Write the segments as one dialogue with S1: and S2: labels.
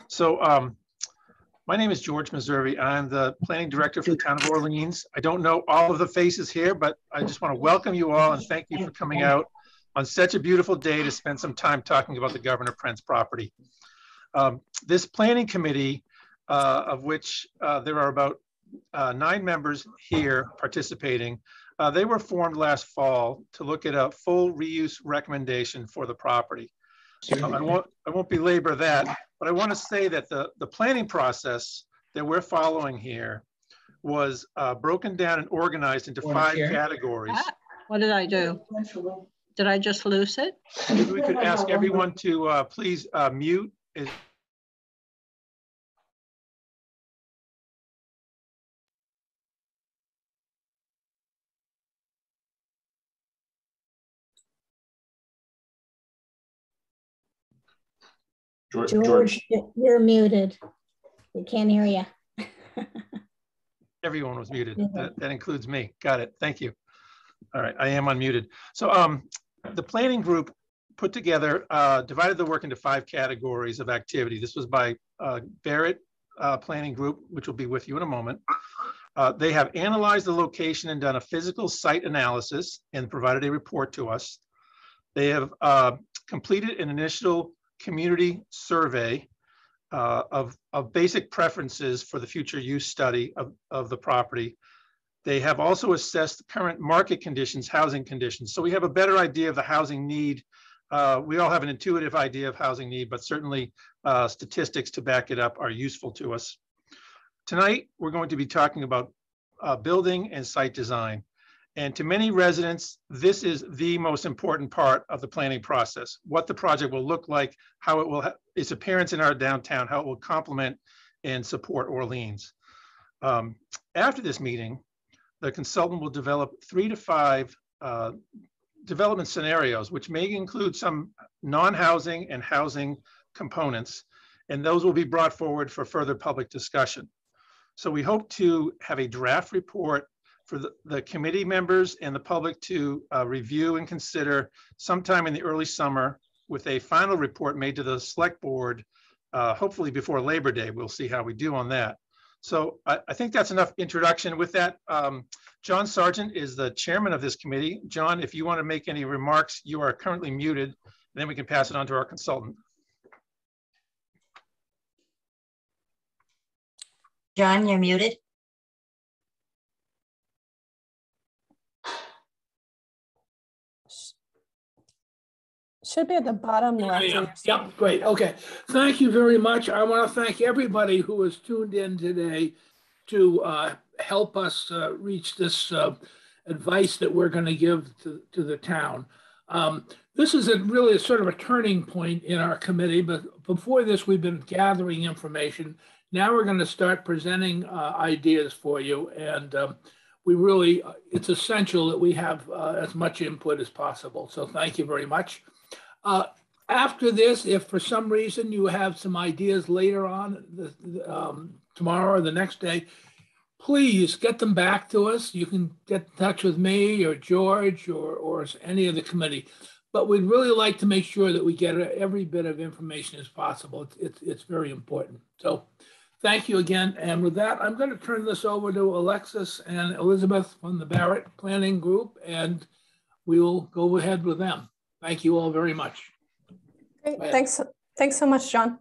S1: So my name is George Meservy. I'm the planning director for the town of Orleans. I don't know all of the faces here, but I just want to welcome you all and thank you for coming out on such a beautiful day to spend some time talking about the Governor Prence property. This planning committee, of which there are about 9 members here participating, they were formed last fall to look at a full reuse recommendation for the property. I won't belabor that, but I want to say that the planning process that we're following here was broken down and organized into 5 categories.
S2: What did I do? Did I just lose it?
S1: Maybe we could ask everyone to please mute.
S3: George, you're muted. We can't hear you.
S1: Everyone was muted. That includes me. Got it. Thank you. All right, I am unmuted. So the planning group put together, divided the work into 5 categories of activity. This was by Barrett Planning Group, which will be with you in a moment. They have analyzed the location and done a physical site analysis and provided a report to us. They have completed an initial community survey of basic preferences for the future use study of the property. They have also assessed current market conditions, housing conditions. So we have a better idea of the housing need. We all have an intuitive idea of housing need, but certainly statistics to back it up are useful to us. Tonight, we're going to be talking about building and site design. And to many residents, this is the most important part of the planning process, what the project will look like, how it will have its appearance in our downtown, how it will complement and support Orleans. After this meeting, the consultant will develop 3 to 5 development scenarios, which may include some non-housing and housing components, and those will be brought forward for further public discussion. So we hope to have a draft report for the committee members and the public to review and consider sometime in the early summer, with a final report made to the select board, hopefully before Labor Day. We'll see how we do on that. So I think that's enough introduction. With that, John Sargent is the chairman of this committee. John, if you want to make any remarks, you are currently muted, and then we can pass it on to our consultant.
S4: John, you're muted.
S5: Should be at the bottom left.
S6: Yeah, great. Okay. Thank you very much. I want to thank everybody who has tuned in today to help us reach this advice that we're going to give to the town. This is really a sort of a turning point in our committee, but before this, we've been gathering information. Now we're going to start presenting ideas for you, and we really, it's essential that we have as much input as possible. So thank you very much. After this, if for some reason you have some ideas later on, tomorrow or the next day, please get them back to us. You can get in touch with me or George or any of the committee. But we'd really like to make sure that we get every bit of information as possible. It's very important. So thank you again. And with that, I'm going to turn this over to Alexis and Elizabeth from the Barrett Planning Group, and we will go ahead with them. Thank you all very much.
S5: Great. Thanks so much, John,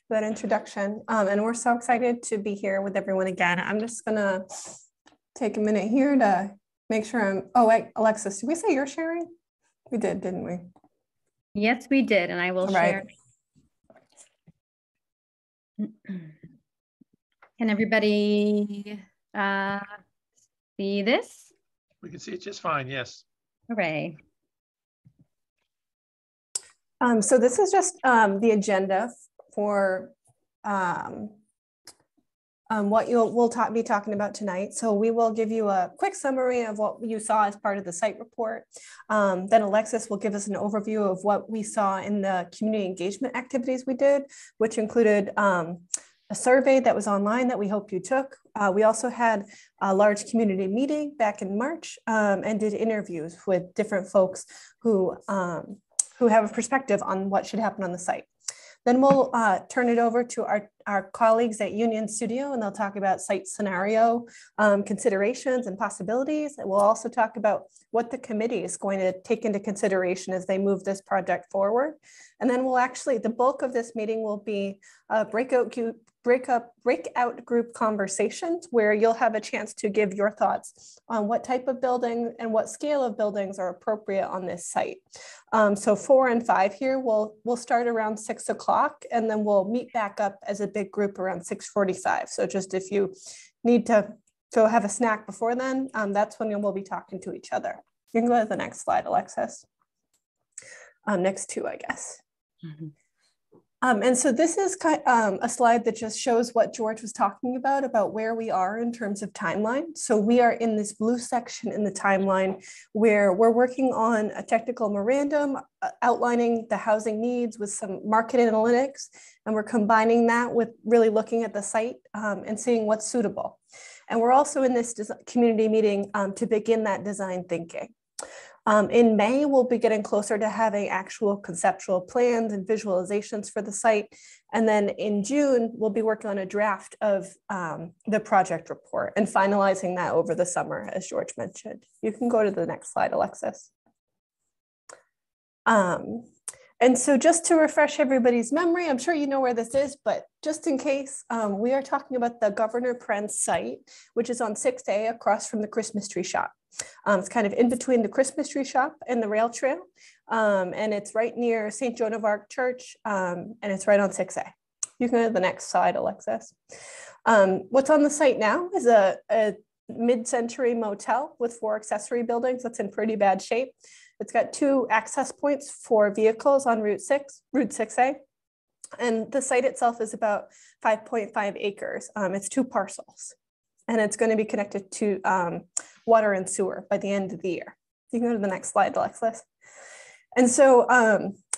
S5: for that introduction. And we're so excited to be here with everyone again. I'm just gonna take a minute here to make sure oh wait, Alexis, did we say you're sharing? We did, didn't we?
S7: Yes, we did, and I will share. Can everybody see this?
S1: We can see it just fine, yes.
S7: Hooray.
S5: So this is just the agenda for what we'll be talking about tonight. So we will give you a quick summary of what you saw as part of the site report. Then Alexis will give us an overview of what we saw in the community engagement activities we did, which included a survey that was online that we hope you took. We also had a large community meeting back in March and did interviews with different folks who have a perspective on what should happen on the site. Then we'll turn it over to our colleagues at Union Studio, and they'll talk about site scenario considerations and possibilities. And we'll also talk about what the committee is going to take into consideration as they move this project forward. And then we'll actually, the bulk of this meeting will be breakout group conversations where you'll have a chance to give your thoughts on what type of building and what scale of buildings are appropriate on this site. So 4 and 5 here, we'll start around 6 o'clock, and then we'll meet back up as a big group around 6:45. So just if you need to go have a snack before then, that's when we'll be talking to each other. You can go to the next slide, Alexis. Next 2, I guess. Mm-hmm. And so this is a slide that just shows what George was talking about where we are in terms of timeline. So we are in this blue section in the timeline where we're working on a technical memorandum outlining the housing needs with some market analytics, and we're combining that with really looking at the site and seeing what's suitable. And we're also in this community meeting to begin that design thinking. In May, we'll be getting closer to having actual conceptual plans and visualizations for the site. And then in June, we'll be working on a draft of the project report and finalizing that over the summer, as George mentioned. You can go to the next slide, Alexis. And so just to refresh everybody's memory, I'm sure you know where this is, but just in case, we are talking about the Governor Prence site, which is on 6A across from the Christmas tree shop. It's kind of in between the Christmas tree shop and the rail trail. And it's right near St. Joan of Arc Church, and it's right on 6A. You can go to the next slide, Alexis. What's on the site now is a mid-century motel with 4 accessory buildings that's in pretty bad shape. It's got 2 access points for vehicles on Route 6A. And the site itself is about 5.5 acres. It's 2 parcels. And it's going to be connected to water and sewer by the end of the year. You can go to the next slide, Alexis. And so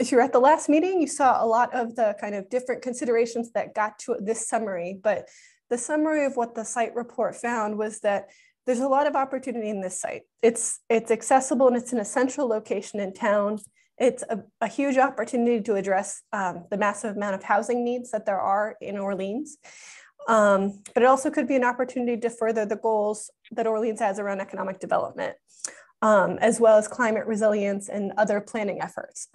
S5: if you were at the last meeting, you saw a lot of the kind of different considerations that got to this summary. But the summary of what the site report found was that there's a lot of opportunity in this site. It's accessible and it's an essential location in town. It's a huge opportunity to address the massive amount of housing needs that there are in Orleans. But it also could be an opportunity to further the goals that Orleans has around economic development, as well as climate resilience and other planning efforts.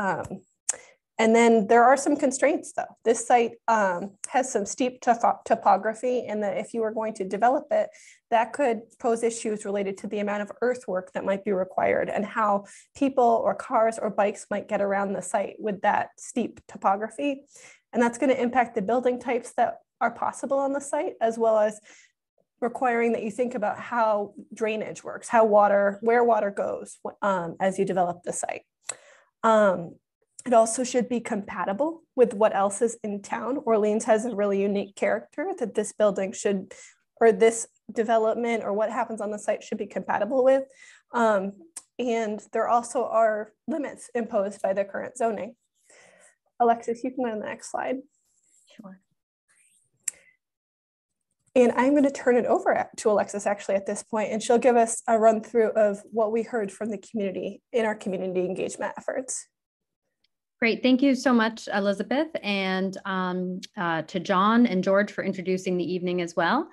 S5: And then there are some constraints though. This site has some steep topography, and that if you were going to develop it, that could pose issues related to the amount of earthwork that might be required and how people or cars or bikes might get around the site with that steep topography. And that's going to impact the building types that are possible on the site, as well as requiring that you think about how drainage works, where water goes as you develop the site. It also should be compatible with what else is in town. Orleans has a really unique character that this building should, or this development or what happens on the site should be compatible with. And there also are limits imposed by the current zoning. Alexis, you can go to the next slide.
S7: Sure.
S5: And I'm going to turn it over to Alexis actually at this point, and she'll give us a run through of what we heard from the community in our community engagement efforts.
S7: Great. Thank you so much, Elizabeth, and to John and George for introducing the evening as well.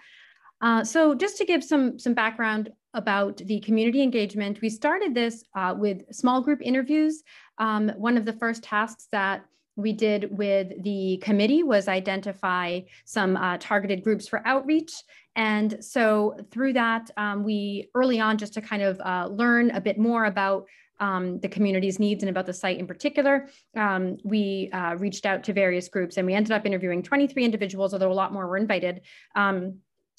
S7: So just to give some background about the community engagement, we started this with small group interviews. One of the first tasks that we did with the committee was identify some targeted groups for outreach. And so through that, we early on, just to kind of learn a bit more about the community's needs and about the site in particular, we reached out to various groups, and we ended up interviewing 23 individuals, although a lot more were invited,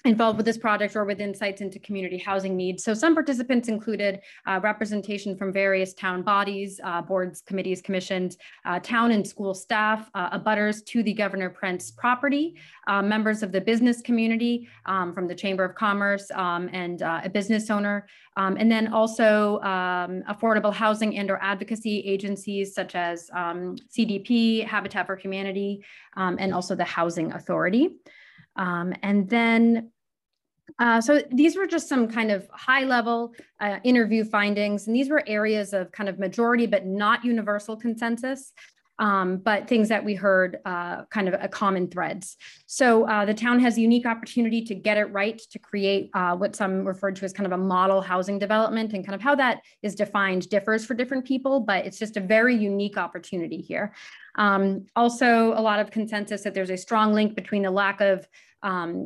S7: involved with this project or with insights into community housing needs. So some participants included representation from various town bodies, boards, committees, commissions, town and school staff, abutters to the Governor Prence property, members of the business community from the Chamber of Commerce and a business owner, and then also affordable housing and or advocacy agencies such as CDP, Habitat for Humanity, and also the Housing Authority. And then, so these were just some kind of high level interview findings, and these were areas of kind of majority but not universal consensus. but things that we heard kind of a common threads. So the town has a unique opportunity to get it right, to create what some referred to as kind of a model housing development, and kind of how that is defined differs for different people, but it's just a very unique opportunity here. Also, a lot of consensus that there's a strong link between the lack of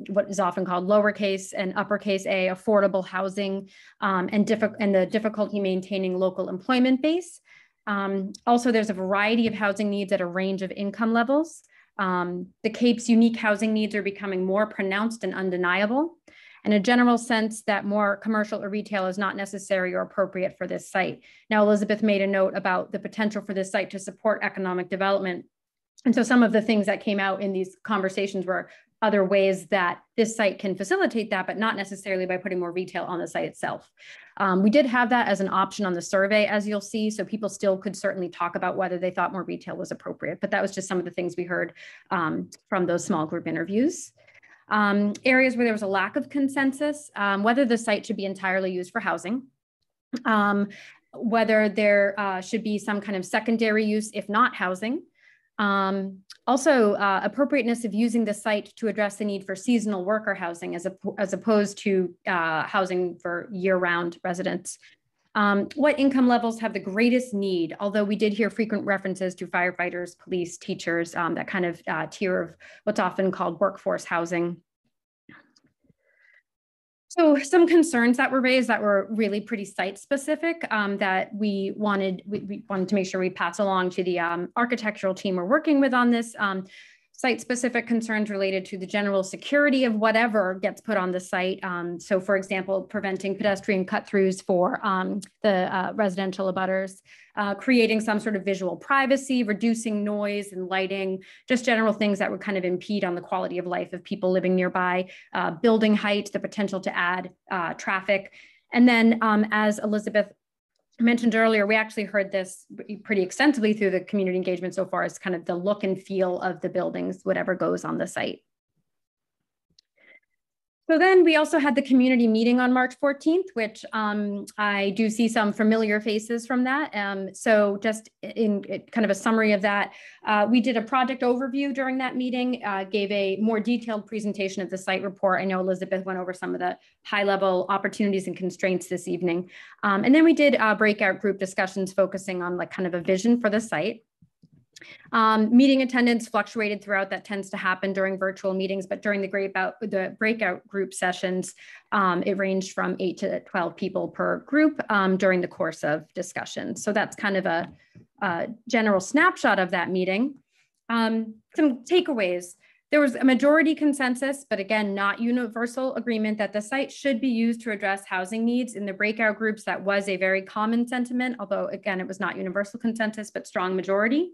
S7: what is often called lowercase and uppercase a affordable housing and the difficulty maintaining local employment base. Also, there's a variety of housing needs at a range of income levels. The Cape's unique housing needs are becoming more pronounced and undeniable, and a general sense that more commercial or retail is not necessary or appropriate for this site. Now, Elizabeth made a note about the potential for this site to support economic development. And so some of the things that came out in these conversations were other ways that this site can facilitate that, but not necessarily by putting more retail on the site itself. We did have that as an option on the survey, as you'll see, so people still could certainly talk about whether they thought more retail was appropriate, but that was just some of the things we heard from those small group interviews. Areas where there was a lack of consensus, whether the site should be entirely used for housing, whether there should be some kind of secondary use if not housing. Also, appropriateness of using the site to address the need for seasonal worker housing as opposed to housing for year-round residents. What income levels have the greatest need? Although we did hear frequent references to firefighters, police, teachers, that kind of tier of what's often called workforce housing. So some concerns that were raised that were really pretty site specific that we wanted to make sure we pass along to the architectural team we're working with on this. Site specific concerns related to the general security of whatever gets put on the site. So for example, preventing pedestrian cut-throughs for the residential abutters, creating some sort of visual privacy, reducing noise and lighting, just general things that would kind of impede on the quality of life of people living nearby, building height, the potential to add traffic. And then as Elizabeth mentioned earlier, we actually heard this pretty extensively through the community engagement so far as kind of the look and feel of the buildings, whatever goes on the site. So then we also had the community meeting on March 14th, which I do see some familiar faces from that. So just in kind of a summary of that, we did a project overview during that meeting, gave a more detailed presentation of the site report. I know Elizabeth went over some of the high level opportunities and constraints this evening. And then we did breakout group discussions focusing on like kind of a vision for the site. Meeting attendance fluctuated throughout. That tends to happen during virtual meetings, but during the breakout group sessions, it ranged from 8 to 12 people per group during the course of discussion. So that's kind of a general snapshot of that meeting. Some takeaways. There was a majority consensus, but again, not universal agreement that the site should be used to address housing needs. In the breakout groups, that was a very common sentiment, although again, it was not universal consensus, but strong majority.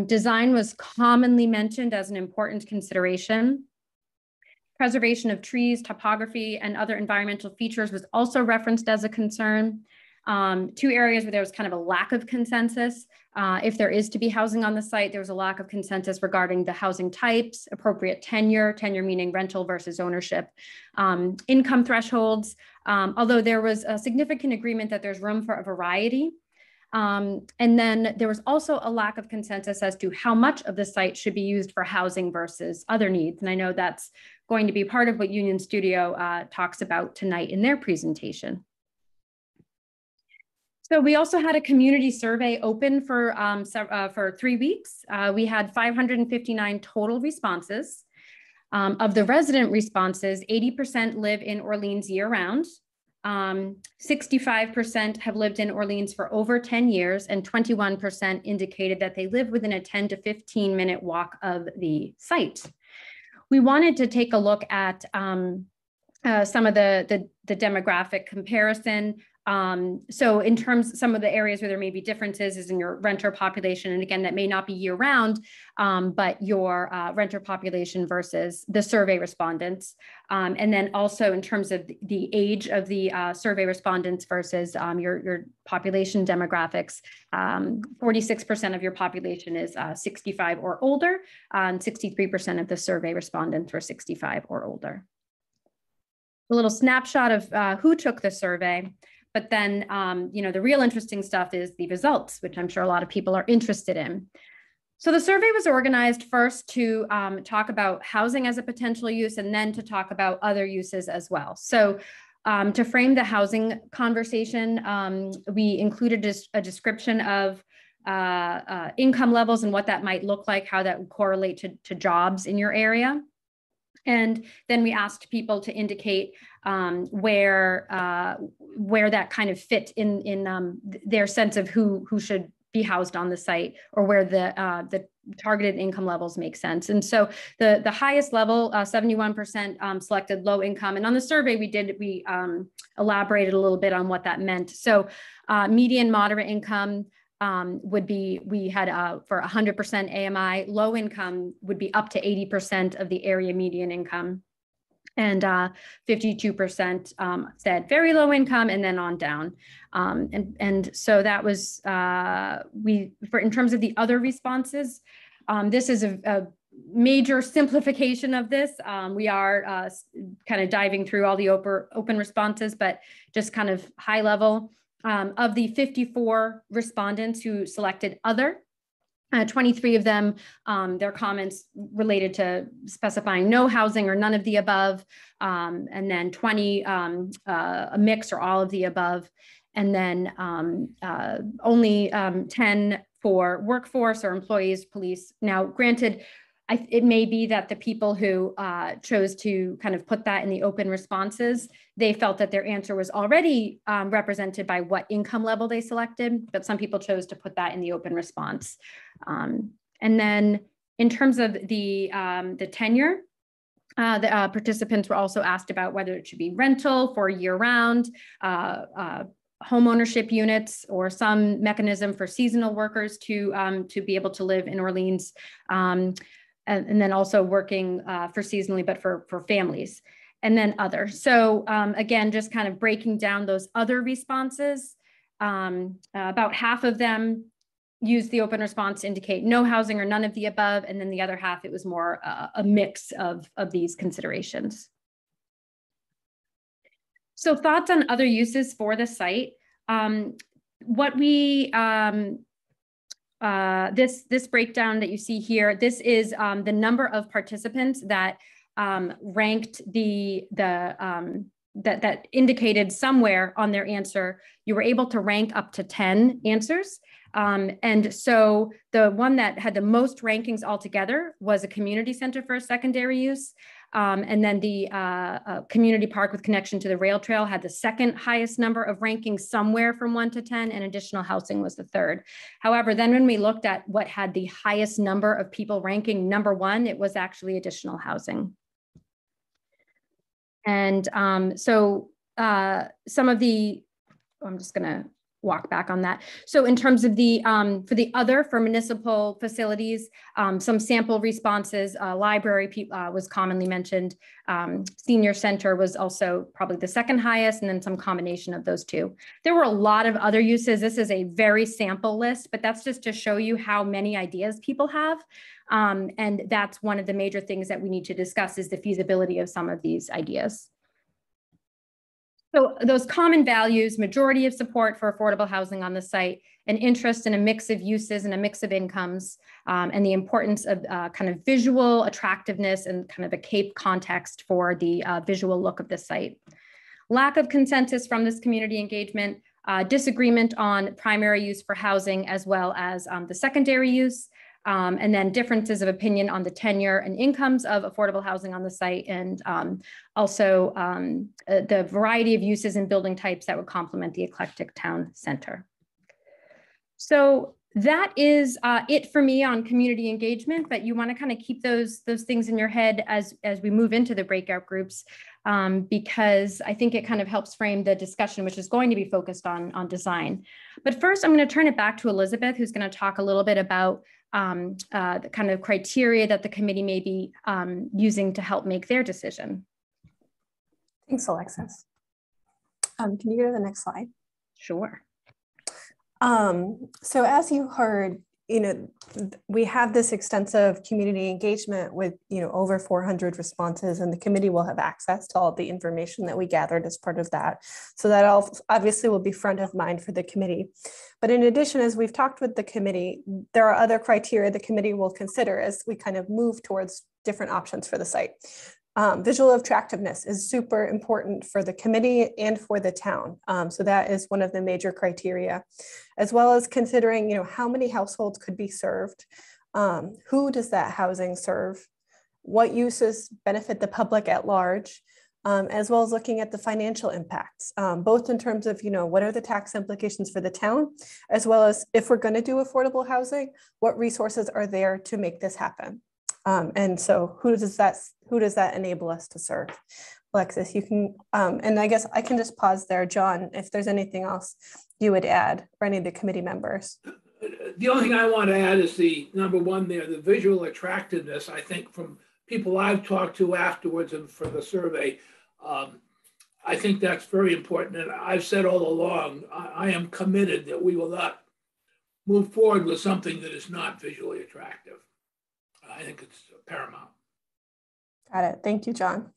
S7: Design was commonly mentioned as an important consideration. Preservation of trees, topography, and other environmental features was also referenced as a concern. 2 areas where there was kind of a lack of consensus. If there is to be housing on the site, there was a lack of consensus regarding the housing types, appropriate tenure meaning rental versus ownership, income thresholds, although there was a significant agreement that there's room for a variety. And then there was also a lack of consensus as to how much of the site should be used for housing versus other needs. And I know that's going to be part of what Union Studio talks about tonight in their presentation. So we also had a community survey open for 3 weeks. We had 559 total responses. Of the resident responses, 80% live in Orleans year-round. 65% have lived in Orleans for over 10 years, and 21% indicated that they live within a 10 to 15 minute walk of the site. We wanted to take a look at some of the demographic comparison. So in terms, some of the areas where there may be differences is in your renter population. And again, that may not be year round, but your renter population versus the survey respondents. And then also in terms of the age of the survey respondents versus your population demographics, 46% of your population is 65 or older, 63% of the survey respondents were 65 or older. A little snapshot of who took the survey. But then, you know, the real interesting stuff is the results, which I'm sure a lot of people are interested in. So the survey was organized first to talk about housing as a potential use, and then to talk about other uses as well. So to frame the housing conversation, we included a description of income levels and what that might look like, how that would correlate to jobs in your area. And then we asked people to indicate where that kind of fit in their sense of who should be housed on the site, or where the targeted income levels make sense. And so the highest level, 71% selected low income. And on the survey we elaborated a little bit on what that meant. So median moderate income would be, we had for 100% AMI, low income would be up to 80% of the area median income. And 52% said very low income, and then on down. And so that was, in terms of the other responses, this is a major simplification of this. We are kind of diving through all the open responses, but just kind of high level. Of the 54 respondents who selected other, 23 of them, their comments related to specifying no housing or none of the above, and then 20, a mix or all of the above, and then only 10 for workforce or employees, police. Now, granted, it may be that the people who chose to kind of put that in the open responses, they felt that their answer was already represented by what income level they selected, but some people chose to put that in the open response. And then in terms of the tenure, the participants were also asked about whether it should be rental for year-round, home ownership units, or some mechanism for seasonal workers to be able to live in Orleans. And then also working for seasonally, but for families, and then other. So again, just kind of breaking down those other responses, about half of them used the open response to indicate no housing or none of the above, and then the other half, it was more a mix of these considerations. So thoughts on other uses for the site. What we, this breakdown that you see here, this is the number of participants that ranked that indicated somewhere on their answer. You were able to rank up to 10 answers. And so the one that had the most rankings altogether was a community center for a secondary use. And then the community park with connection to the rail trail had the second highest number of rankings, somewhere from 1 to 10, and additional housing was the third. However, then when we looked at what had the highest number of people ranking number one, it was actually additional housing. And so some of the, I'm just gonna walk back on that. So in terms of the, for municipal facilities, some sample responses, library was commonly mentioned. Senior center was also probably the second highest, and then some combination of those two. There were a lot of other uses. This is a very sample list, but that's just to show you how many ideas people have. And that's one of the major things that we need to discuss, is the feasibility of some of these ideas. So those common values: majority of support for affordable housing on the site, an interest in a mix of uses and a mix of incomes, and the importance of kind of visual attractiveness and kind of a Cape context for the visual look of the site. Lack of consensus from this community engagement, disagreement on primary use for housing as well as the secondary use, and then differences of opinion on the tenure and incomes of affordable housing on the site, and also the variety of uses and building types that would complement the eclectic town center. So that is it for me on community engagement, but you want to kind of keep those things in your head as we move into the breakout groups, because I think it kind of helps frame the discussion, which is going to be focused on design. But first, I'm going to turn it back to Elizabeth, who's going to talk a little bit about the kind of criteria that the committee may be using to help make their decision.
S5: Thanks, Alexis. Can you go to the next slide?
S7: Sure.
S5: So as you heard, we have this extensive community engagement with, over 400 responses, and the committee will have access to all the information that we gathered as part of that. So that all obviously will be front of mind for the committee. But in addition, as we've talked with the committee, there are other criteria the committee will consider as we kind of move towards different options for the site. Visual attractiveness is super important for the committee and for the town. So that is one of the major criteria, as well as considering, how many households could be served, who does that housing serve, what uses benefit the public at large, as well as looking at the financial impacts, both in terms of, what are the tax implications for the town, as well as if we're going to do affordable housing, what resources are there to make this happen. And so who does that enable us to serve? Alexis, you can, and I guess I can just pause there. John, if there's anything else you would add, or any of the committee members.
S6: The only thing I want to add is the number one there, the visual attractiveness. I think from people I've talked to afterwards and for the survey, I think that's very important. And I've said all along, I am committed that we will not move forward with something that is not visually attractive. I think it's paramount. Got
S5: it. Thank you, John.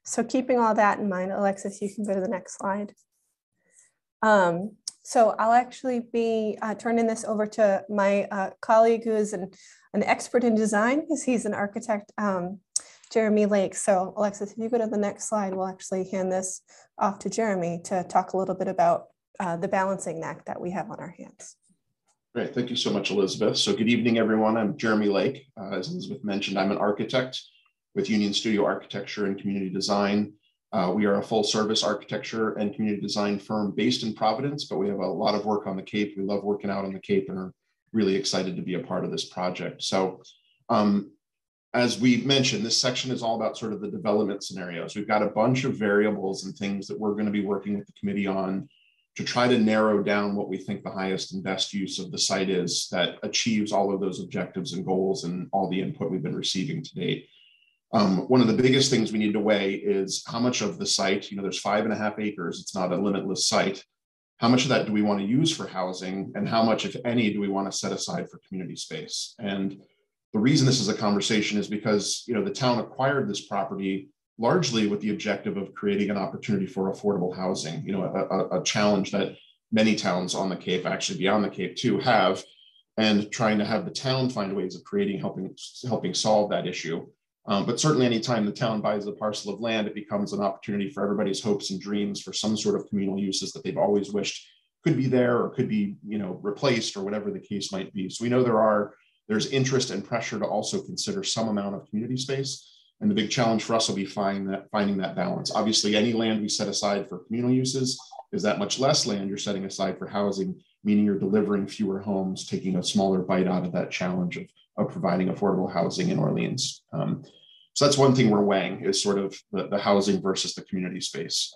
S5: So keeping all that in mind, Alexis, you can go to the next slide. So I'll actually be turning this over to my colleague who is an expert in design, because he's an architect, Jeremy Lake. So Alexis, if you go to the next slide, we'll actually hand this off to Jeremy to talk a little bit about the balancing act that we have on our hands.
S8: Great, thank you so much, Elizabeth. So good evening, everyone. I'm Jeremy Lake. As Elizabeth mentioned, I'm an architect with Union Studio Architecture and Community Design. We are a full service architecture and community design firm based in Providence, but we have a lot of work on the Cape. We love working out on the Cape and are really excited to be a part of this project. So as we mentioned, this section is all about sort of the development scenarios. We've got a bunch of variables and things that we're going to be working with the committee on to try to narrow down what we think the highest and best use of the site is that achieves all of those objectives and goals and all the input we've been receiving to date. One of the biggest things we need to weigh is how much of the site, there's 5.5 acres, it's not a limitless site. How much of that do we want to use for housing, and how much, if any, do we want to set aside for community space? And the reason this is a conversation is because, the town acquired this property largely with the objective of creating an opportunity for affordable housing, a challenge that many towns on the Cape, actually beyond the Cape too, have, and trying to have the town find ways of helping solve that issue. But certainly anytime the town buys a parcel of land, it becomes an opportunity for everybody's hopes and dreams for some sort of communal uses that they've always wished could be there or could be, replaced or whatever the case might be. So we know there's interest and pressure to also consider some amount of community space. And the big challenge for us will be finding that balance. Obviously, any land we set aside for communal uses is that much less land you're setting aside for housing, meaning you're delivering fewer homes, taking a smaller bite out of that challenge of providing affordable housing in Orleans. So that's one thing we're weighing is sort of the housing versus the community space,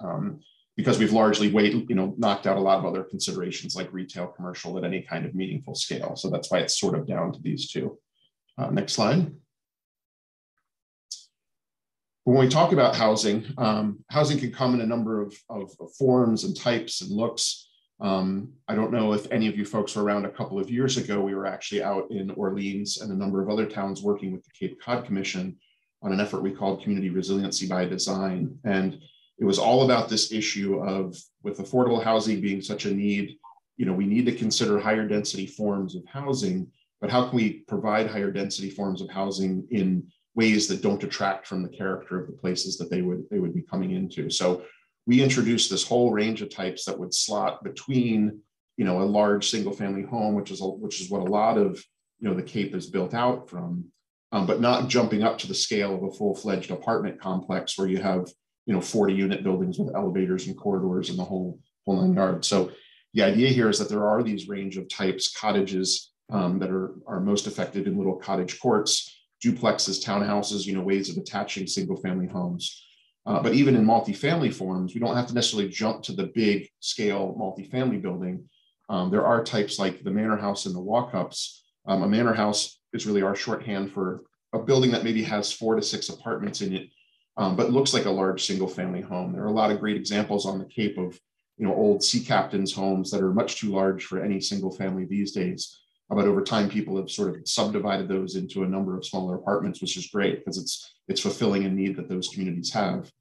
S8: because we've largely knocked out a lot of other considerations like retail, commercial at any kind of meaningful scale. So that's why it's sort of down to these two. Next slide. When we talk about housing, housing can come in a number of forms and types and looks. I don't know if any of you folks were around a couple of years ago. We were actually out in Orleans and a number of other towns working with the Cape Cod Commission on an effort we called Community Resiliency by Design. And it was all about this issue of, with affordable housing being such a need, we need to consider higher density forms of housing, but how can we provide higher density forms of housing in ways that don't detract from the character of the places that they would be coming into? So we introduced this whole range of types that would slot between, a large single family home, which is what a lot of, the Cape is built out from, but not jumping up to the scale of a full-fledged apartment complex where you have, 40 unit buildings with elevators and corridors and the whole 9 yards. So the idea here is that there are these range of types, cottages that are most effective in little cottage courts, duplexes, townhouses, ways of attaching single family homes. But even in multifamily forms, we don't have to necessarily jump to the big scale multifamily building. There are types like the manor house and the walk-ups. A manor house is really our shorthand for a building that maybe has 4 to 6 apartments in it, but looks like a large single family home. There are a lot of great examples on the Cape of, old sea captains' homes that are much too large for any single family these days. But over time, people have sort of subdivided those into a number of smaller apartments, which is great because it's fulfilling a need that those communities have.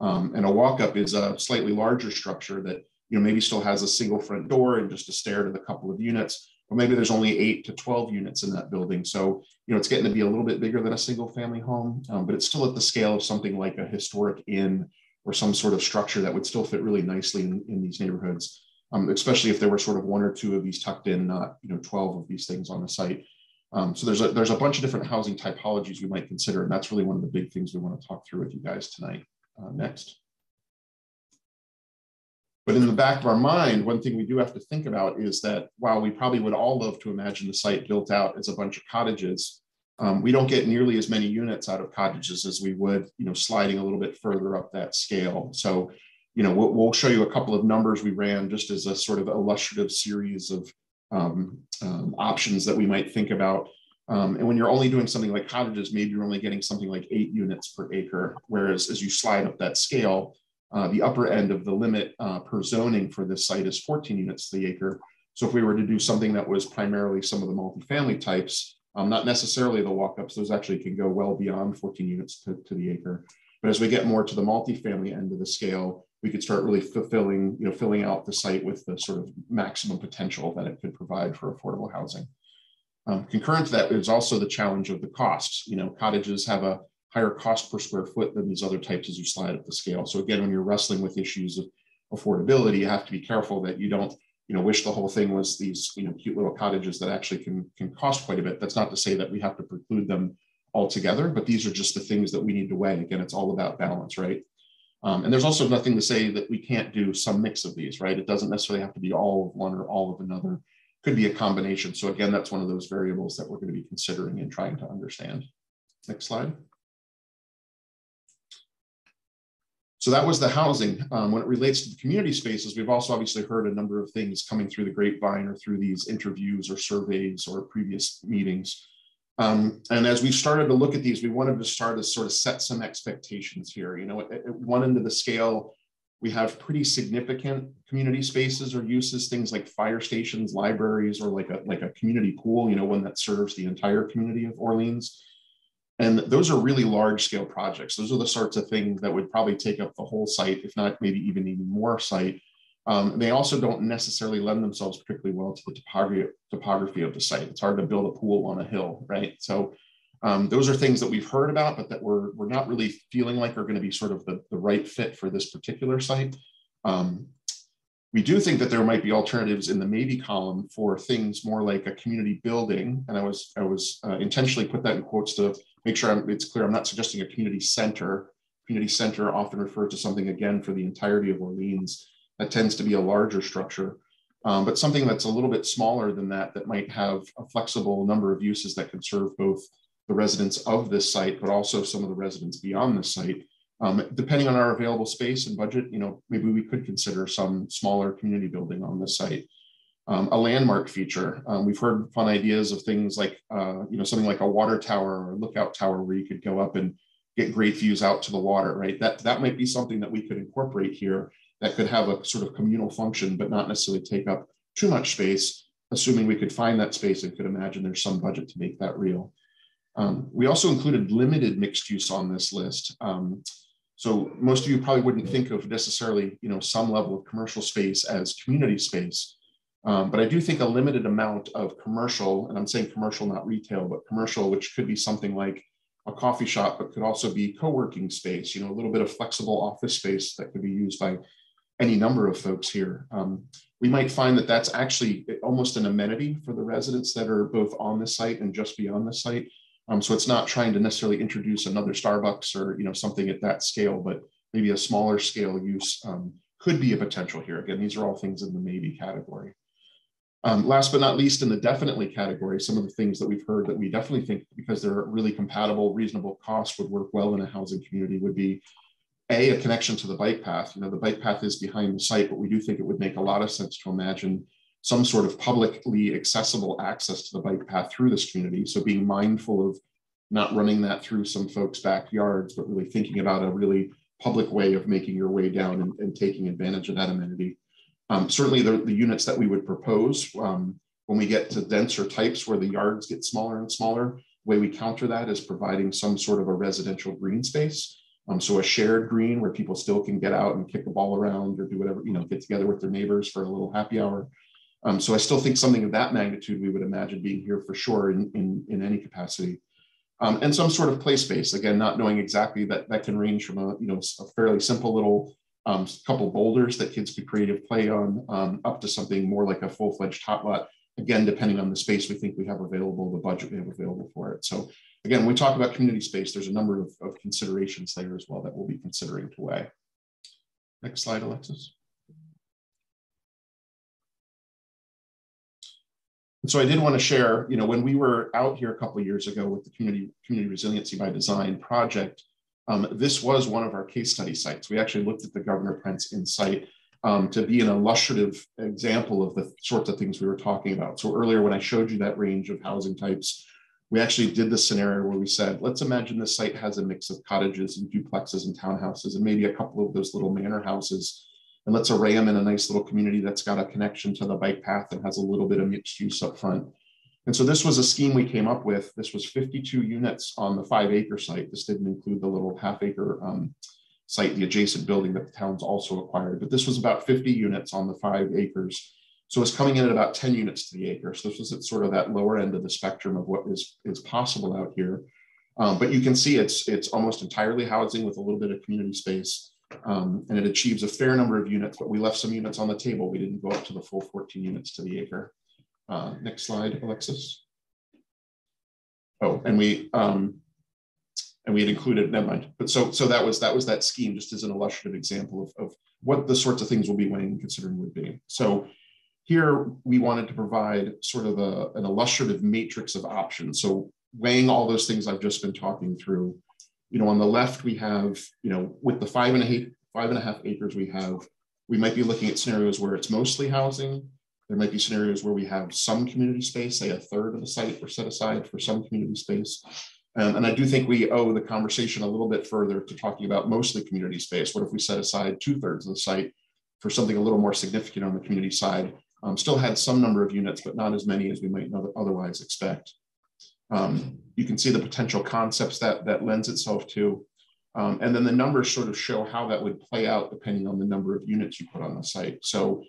S8: And a walk-up is a slightly larger structure that maybe still has a single front door and just a stair to the couple of units, or maybe there's only 8 to 12 units in that building. So it's getting to be a little bit bigger than a single family home, but it's still at the scale of something like a historic inn or some sort of structure that would still fit really nicely in these neighborhoods. Especially if there were sort of 1 or 2 of these tucked in, not 12 of these things on the site. So there's a bunch of different housing typologies we might consider, and that's really one of the big things we want to talk through with you guys tonight. Next. But in the back of our mind, one thing we do have to think about is that while we probably would all love to imagine the site built out as a bunch of cottages, we don't get nearly as many units out of cottages as we would, sliding a little bit further up that scale. So we'll show you a couple of numbers we ran just as a sort of illustrative series of options that we might think about. And when you're only doing something like cottages, maybe you're only getting something like 8 units per acre. Whereas as you slide up that scale, the upper end of the limit per zoning for this site is 14 units to the acre. So if we were to do something that was primarily some of the multifamily types, not necessarily the walk-ups, those actually can go well beyond 14 units to the acre. But as we get more to the multifamily end of the scale, we could start really filling out the site with the sort of maximum potential that it could provide for affordable housing. Concurrent to that is also the challenge of the costs. Cottages have a higher cost per square foot than these other types as you slide up the scale. So again, when you're wrestling with issues of affordability, you have to be careful that you don't, wish the whole thing was these, cute little cottages that actually can cost quite a bit. That's not to say that we have to preclude them altogether, but these are just the things that we need to weigh. Again, it's all about balance, right? And there's also nothing to say that we can't do some mix of these, right? It doesn't necessarily have to be all of one or all of another. It could be a combination. So again, that's one of those variables that we're going to be considering and trying to understand. Next slide. So that was the housing. When it relates to the community spaces, we've also obviously heard a number of things coming through the grapevine or through these interviews or surveys or previous meetings. And as we started to look at these, we wanted to start to sort of set some expectations here. At one end of the scale, we have pretty significant community spaces or uses, things like fire stations, libraries, or like a community pool, one that serves the entire community of Orleans. And those are really large scale projects. Those are the sorts of things that would probably take up the whole site, if not maybe even more site. They also don't necessarily lend themselves particularly well to the topography of the site. It's hard to build a pool on a hill, right? So those are things that we've heard about, but that we're not really feeling like are going to be sort of the right fit for this particular site. We do think that there might be alternatives in the maybe column for things more like a community building. And I was intentionally put that in quotes to make sure it's clear I'm not suggesting a community center. Community center often refers to something, again, for the entirety of Orleans. That tends to be a larger structure, but something that's a little bit smaller than that might have a flexible number of uses that could serve both the residents of this site, but also some of the residents beyond this site. Depending on our available space and budget, maybe we could consider some smaller community building on this site. A landmark feature. We've heard fun ideas of things like, something like a water tower or a lookout tower where you could go up and get great views out to the water, right? That might be something that we could incorporate here that could have a sort of communal function, but not necessarily take up too much space, assuming we could find that space and could imagine there's some budget to make that real. We also included limited mixed use on this list. So most of you probably wouldn't think of necessarily, some level of commercial space as community space. But I do think a limited amount of commercial, and I'm saying commercial, not retail, but commercial, which could be something like a coffee shop, but could also be co-working space, a little bit of flexible office space that could be used by any number of folks here. We might find that that's actually almost an amenity for the residents that are both on the site and just beyond the site. So it's not trying to necessarily introduce another Starbucks or something at that scale, but maybe a smaller scale use could be a potential here. Again, these are all things in the maybe category. Last but not least, in the definitely category, some of the things that we've heard that we definitely think, because they're really compatible, reasonable costs, would work well in a housing community would be a connection to the bike path. The bike path is behind the site, but we do think it would make a lot of sense to imagine some sort of publicly accessible access to the bike path through this community. So being mindful of not running that through some folks' backyards, but really thinking about a really public way of making your way down and taking advantage of that amenity. Certainly the units that we would propose when we get to denser types where the yards get smaller and smaller, the way we counter that is providing some sort of a residential green space. So a shared green where people still can get out and kick a ball around or do whatever, get together with their neighbors for a little happy hour. So I still think something of that magnitude we would imagine being here for sure in any capacity. And some sort of play space, again, not knowing exactly that can range from a fairly simple little couple boulders that kids could creative play on up to something more like a full-fledged tot lot, again, depending on the space we think we have available, the budget we have available for it. So again, when we talk about community space, there's a number of considerations there as well that we'll be considering to weigh. Next slide, Alexis. And so I did want to share, when we were out here a couple of years ago with the Community Resiliency by Design project, this was one of our case study sites. We actually looked at the Governor Prence in site to be an illustrative example of the sorts of things we were talking about. So earlier when I showed you that range of housing types, we actually did the scenario where we said, let's imagine this site has a mix of cottages and duplexes and townhouses and maybe a couple of those little manor houses. And let's array them in a nice little community that's got a connection to the bike path and has a little bit of mixed use up front. And so this was a scheme we came up with. This was 52 units on the 5-acre site. This didn't include the little half-acre site, the adjacent building that the town's also acquired. But this was about 50 units on the 5 acres. So it's coming in at about 10 units to the acre. So this was at sort of that lower end of the spectrum of what is possible out here. But you can see it's almost entirely housing with a little bit of community space. And it achieves a fair number of units, but we left some units on the table. We didn't go up to the full 14 units to the acre. Next slide, Alexis. Oh, and we had included, never mind. But so that was that scheme, just as an illustrative example of what the sorts of things we'll be weighing and considering would be. So here we wanted to provide sort of an illustrative matrix of options. So weighing all those things I've just been talking through. On the left, we have, with the 5.5 acres we might be looking at scenarios where it's mostly housing. There might be scenarios where we have some community space, say a third of the site were set aside for some community space. And I do think we owe the conversation a little bit further to talking about mostly community space. What if we set aside 2/3 of the site for something a little more significant on the community side? Still had some number of units, but not as many as we might otherwise expect. You can see the potential concepts that lends itself to. And then the numbers sort of show how that would play out depending on the number of units you put on the site. So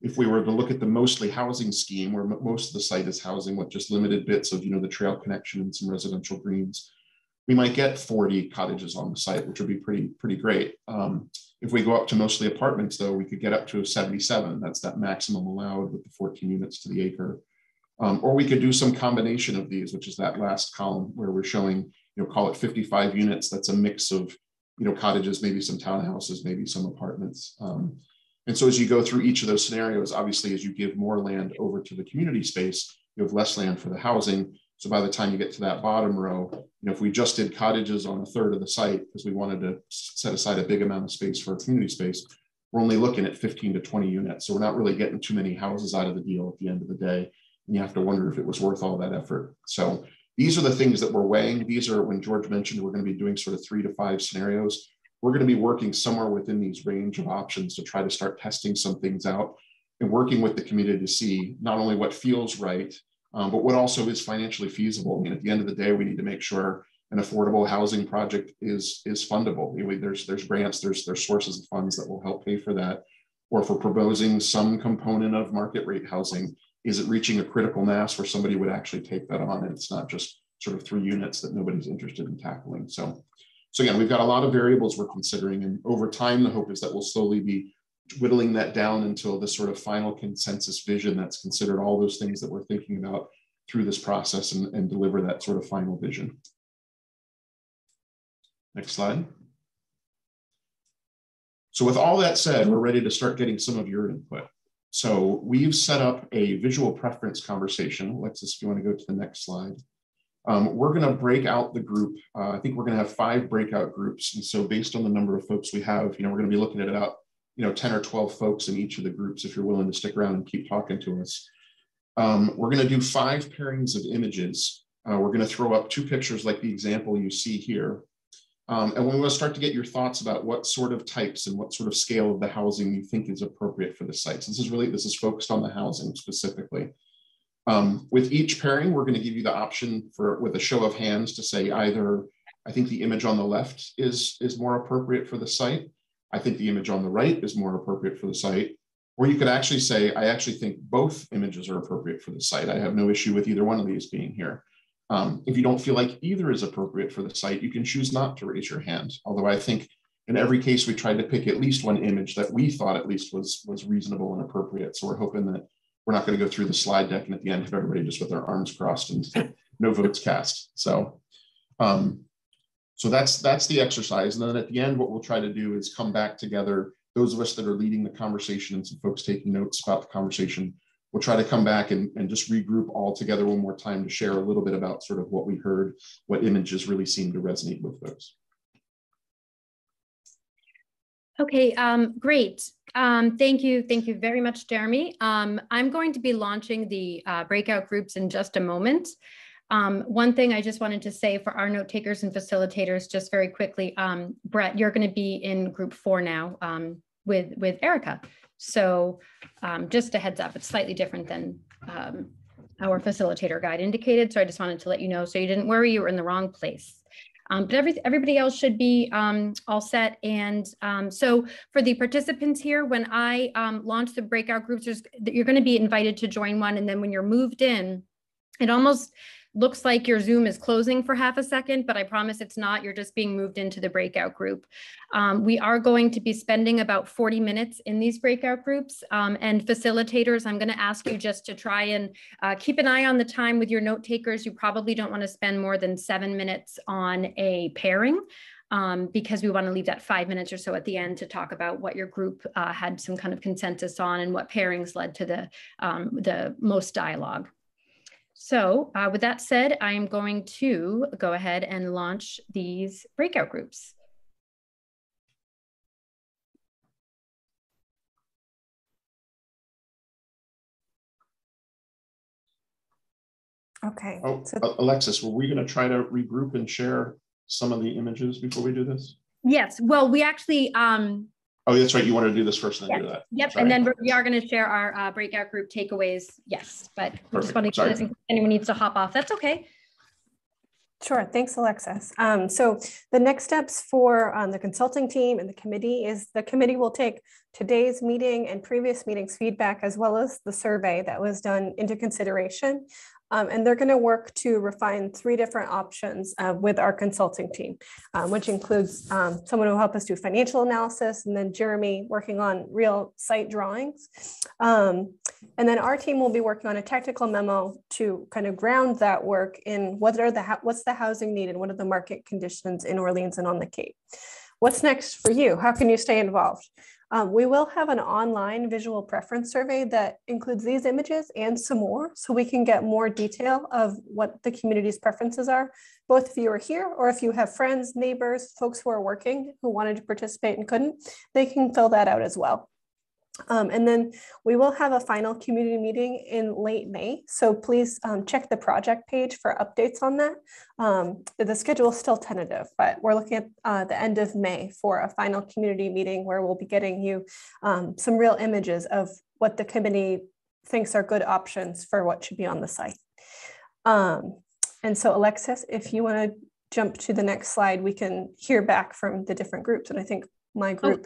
S8: if we were to look at the mostly housing scheme where most of the site is housing with just limited bits of, the trail connection and some residential greens, we might get 40 cottages on the site, which would be pretty great. If we go up to mostly apartments though, we could get up to 77. That's that maximum allowed with the 14 units to the acre. Or we could do some combination of these, which is that last column where we're showing, call it 55 units. That's a mix of, cottages, maybe some townhouses, maybe some apartments. And so as you go through each of those scenarios, obviously, as you give more land over to the community space, you have less land for the housing. So by the time you get to that bottom row, if we just did cottages on a third of the site, because we wanted to set aside a big amount of space for community space, we're only looking at 15 to 20 units. So we're not really getting too many houses out of the deal at the end of the day. And you have to wonder if it was worth all that effort. So these are the things that we're weighing. These are, when George mentioned, we're going to be doing sort of 3 to 5 scenarios. We're going to be working somewhere within these range of options to try to start testing some things out and working with the community to see not only what feels right, but what also is financially feasible. I mean, at the end of the day, we need to make sure an affordable housing project is fundable. There's grants, there's sources of funds that will help pay for that. Or if we're proposing some component of market rate housing, is it reaching a critical mass where somebody would actually take that on and it's not just sort of 3 units that nobody's interested in tackling. So again, we've got a lot of variables we're considering, and over time, the hope is that we'll slowly be whittling that down until this sort of final consensus vision that's considered all those things that we're thinking about through this process and deliver that sort of final vision. Next slide. So with all that said, we're ready to start getting some of your input. So we've set up a visual preference conversation. Alexis, if you want to go to the next slide. We're going to break out the group. I think we're going to have 5 breakout groups. And so based on the number of folks we have, we're going to be looking at about 10 or 12 folks in each of the groups if you're willing to stick around and keep talking to us. We're going to do 5 pairings of images. We're going to throw up 2 pictures like the example you see here. And we want to start to get your thoughts about what sort of types and what sort of scale of the housing you think is appropriate for the sites. This is focused on the housing specifically. With each pairing, we're going to give you the option with a show of hands to say either, I think the image on the left is more appropriate for the site. I think the image on the right is more appropriate for the site. Or you could actually say, I actually think both images are appropriate for the site. I have no issue with either one of these being here. If you don't feel like either is appropriate for the site, you can choose not to raise your hand. Although I think in every case, we tried to pick at least one image that we thought at least was reasonable and appropriate. So we're hoping that we're not going to go through the slide deck and at the end have everybody just with their arms crossed and no votes cast. So, so that's the exercise. And then at the end, what we'll try to do is come back together. Those of us that are leading the conversation and some folks taking notes about the conversation, we'll try to come back and just regroup all together one more time to share a little bit about sort of what we heard, what images really seem to resonate with folks.
S7: Okay, great. Thank you very much, Jeremy. I'm going to be launching the breakout groups in just a moment. One thing I just wanted to say for our note takers and facilitators, just very quickly, Brett, you're going to be in group 4 now with Erica. So just a heads up, it's slightly different than our facilitator guide indicated. So I just wanted to let you know so you didn't worry you were in the wrong place. But everybody else should be all set. And so for the participants here, when I launch the breakout groups, you're going to be invited to join one. And then when you're moved in, it almost looks like your Zoom is closing for half a second, but I promise it's not. You're just being moved into the breakout group. We are going to be spending about 40 minutes in these breakout groups. And facilitators, I'm going to ask you just to try and keep an eye on the time with your note takers. You probably don't want to spend more than 7 minutes on a pairing. Because we want to leave that 5 minutes or so at the end to talk about what your group had some kind of consensus on and what pairings led to the most dialogue. So with that said, I am going to go ahead and launch these breakout groups.
S5: Okay.
S8: Oh, so Alexis, were we going to try to regroup and share some of the images before we do this?
S7: Yes. Well, we actually
S8: oh, that's right. You wanted to do this first and then do that.
S7: Yep.
S8: Sorry.
S7: And then we are going to share our breakout group takeaways. Yes. But we just want to do this in case anyone needs to hop off. That's okay.
S5: Sure. Thanks, Alexis. So the next steps for the consulting team and the committee is the committee will take today's meeting and previous meetings feedback as well as the survey that was done into consideration. And they're going to work to refine 3 different options with our consulting team, which includes someone who will help us do financial analysis, and then Jeremy working on real site drawings. And then our team will be working on a technical memo to kind of ground that work in what's the housing need and what are the market conditions in Orleans and on the Cape. What's next for you? How can you stay involved? We will have an online visual preference survey that includes these images and some more, so we can get more detail of what the community's preferences are, both if you are here or if you have friends, neighbors, folks who are working who wanted to participate and couldn't, they can fill that out as well. And then we will have a final community meeting in late May. So please check the project page for updates on that. The schedule is still tentative, but we're looking at the end of May for a final community meeting where we'll be getting you some real images of what the committee thinks are good options for what should be on the site. And so Alexis, if you want to jump to the next slide, we can hear back from the different groups. And I think my group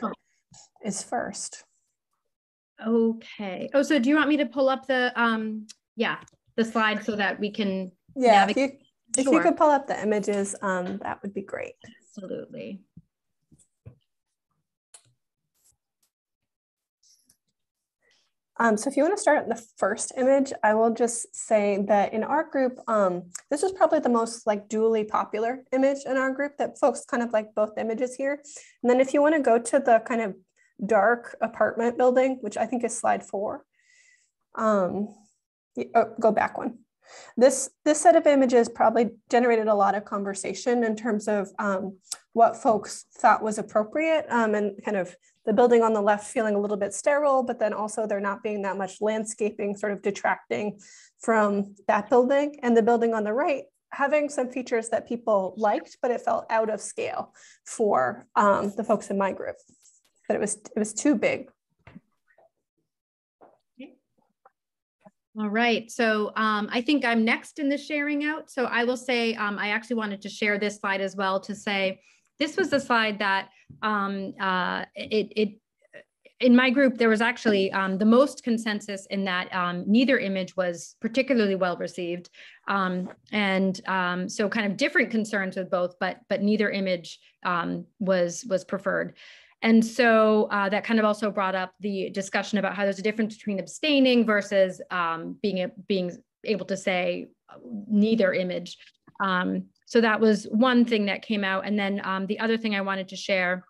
S5: is first.
S7: Okay. Oh, so do you want me to pull up the the slide so that we can
S5: navigate? If you could pull up the images, that would be great.
S7: Absolutely.
S5: So if you want to start at the first image, I will just say that in our group, this is probably the most dually popular image in our group that folks kind of like both images here. And then if you want to go to the kind of dark apartment building, which I think is slide 4. Go back one. This set of images probably generated a lot of conversation in terms of what folks thought was appropriate, and kind of the building on the left feeling a little bit sterile, but then also there not being that much landscaping sort of detracting from that building, and the building on the right having some features that people liked, but it felt out of scale for the folks in my group. But it was too big.
S7: All right, so I think I'm next in the sharing out. So I will say, I actually wanted to share this slide as well to say, this was the slide that in my group, there was actually the most consensus in that neither image was particularly well received. So kind of different concerns with both, but neither image was preferred. And so that kind of also brought up the discussion about how there's a difference between abstaining versus being able to say neither image. So that was one thing that came out. And then the other thing I wanted to share,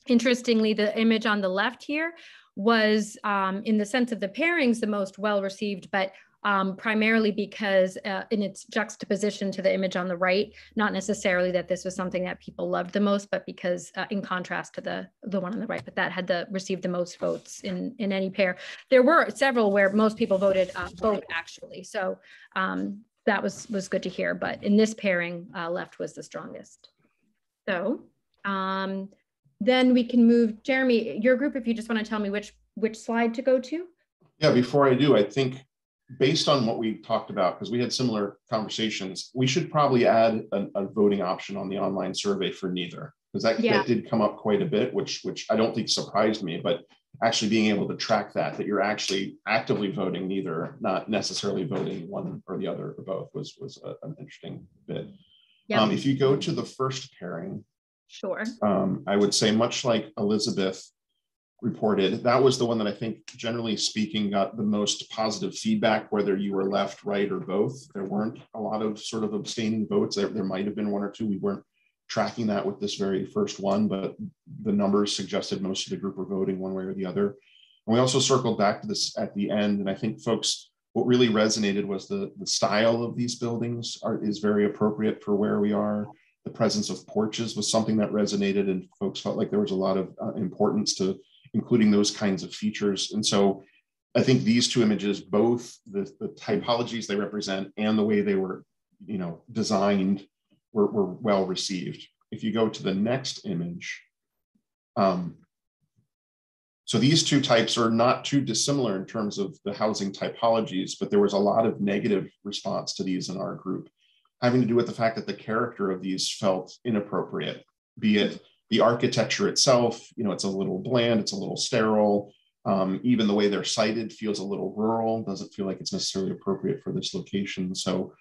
S7: interestingly, the image on the left here was in the sense of the pairings, the most well received, but primarily because in its juxtaposition to the image on the right, not necessarily that this was something that people loved the most, but because in contrast to the one on the right, but that had received the most votes in any pair. There were several where most people voted both actually. So that was good to hear, but in this pairing, left was the strongest. So then we can move, Jeremy, your group, if you just want to tell me which slide to go to.
S8: Yeah, before I do, I think based on what we talked about, because we had similar conversations, we should probably add a voting option on the online survey for neither, because that did come up quite a bit, which I don't think surprised me, but actually being able to track that you're actually actively voting neither, not necessarily voting one or the other or both was an interesting bit. Yep. If you go to the first pairing,
S7: sure.
S8: I would say much like Elizabeth reported, that was the one that I think generally speaking got the most positive feedback, whether you were left, right, or both. There weren't a lot of sort of abstaining votes. There might have been one or two. We weren't tracking that with this very first one, but the numbers suggested most of the group were voting one way or the other. And we also circled back to this at the end, and I think folks, what really resonated was the style of these buildings is very appropriate for where we are. The presence of porches was something that resonated, and folks felt like there was a lot of importance to including those kinds of features. And so I think these two images, both the typologies they represent and the way they were, designed were well received. If you go to the next image, so these two types are not too dissimilar in terms of the housing typologies, but there was a lot of negative response to these in our group, having to do with the fact that the character of these felt inappropriate, be it the architecture itself, it's a little bland, it's a little sterile. Even the way they're sited feels a little rural, doesn't feel like it's necessarily appropriate for this location. So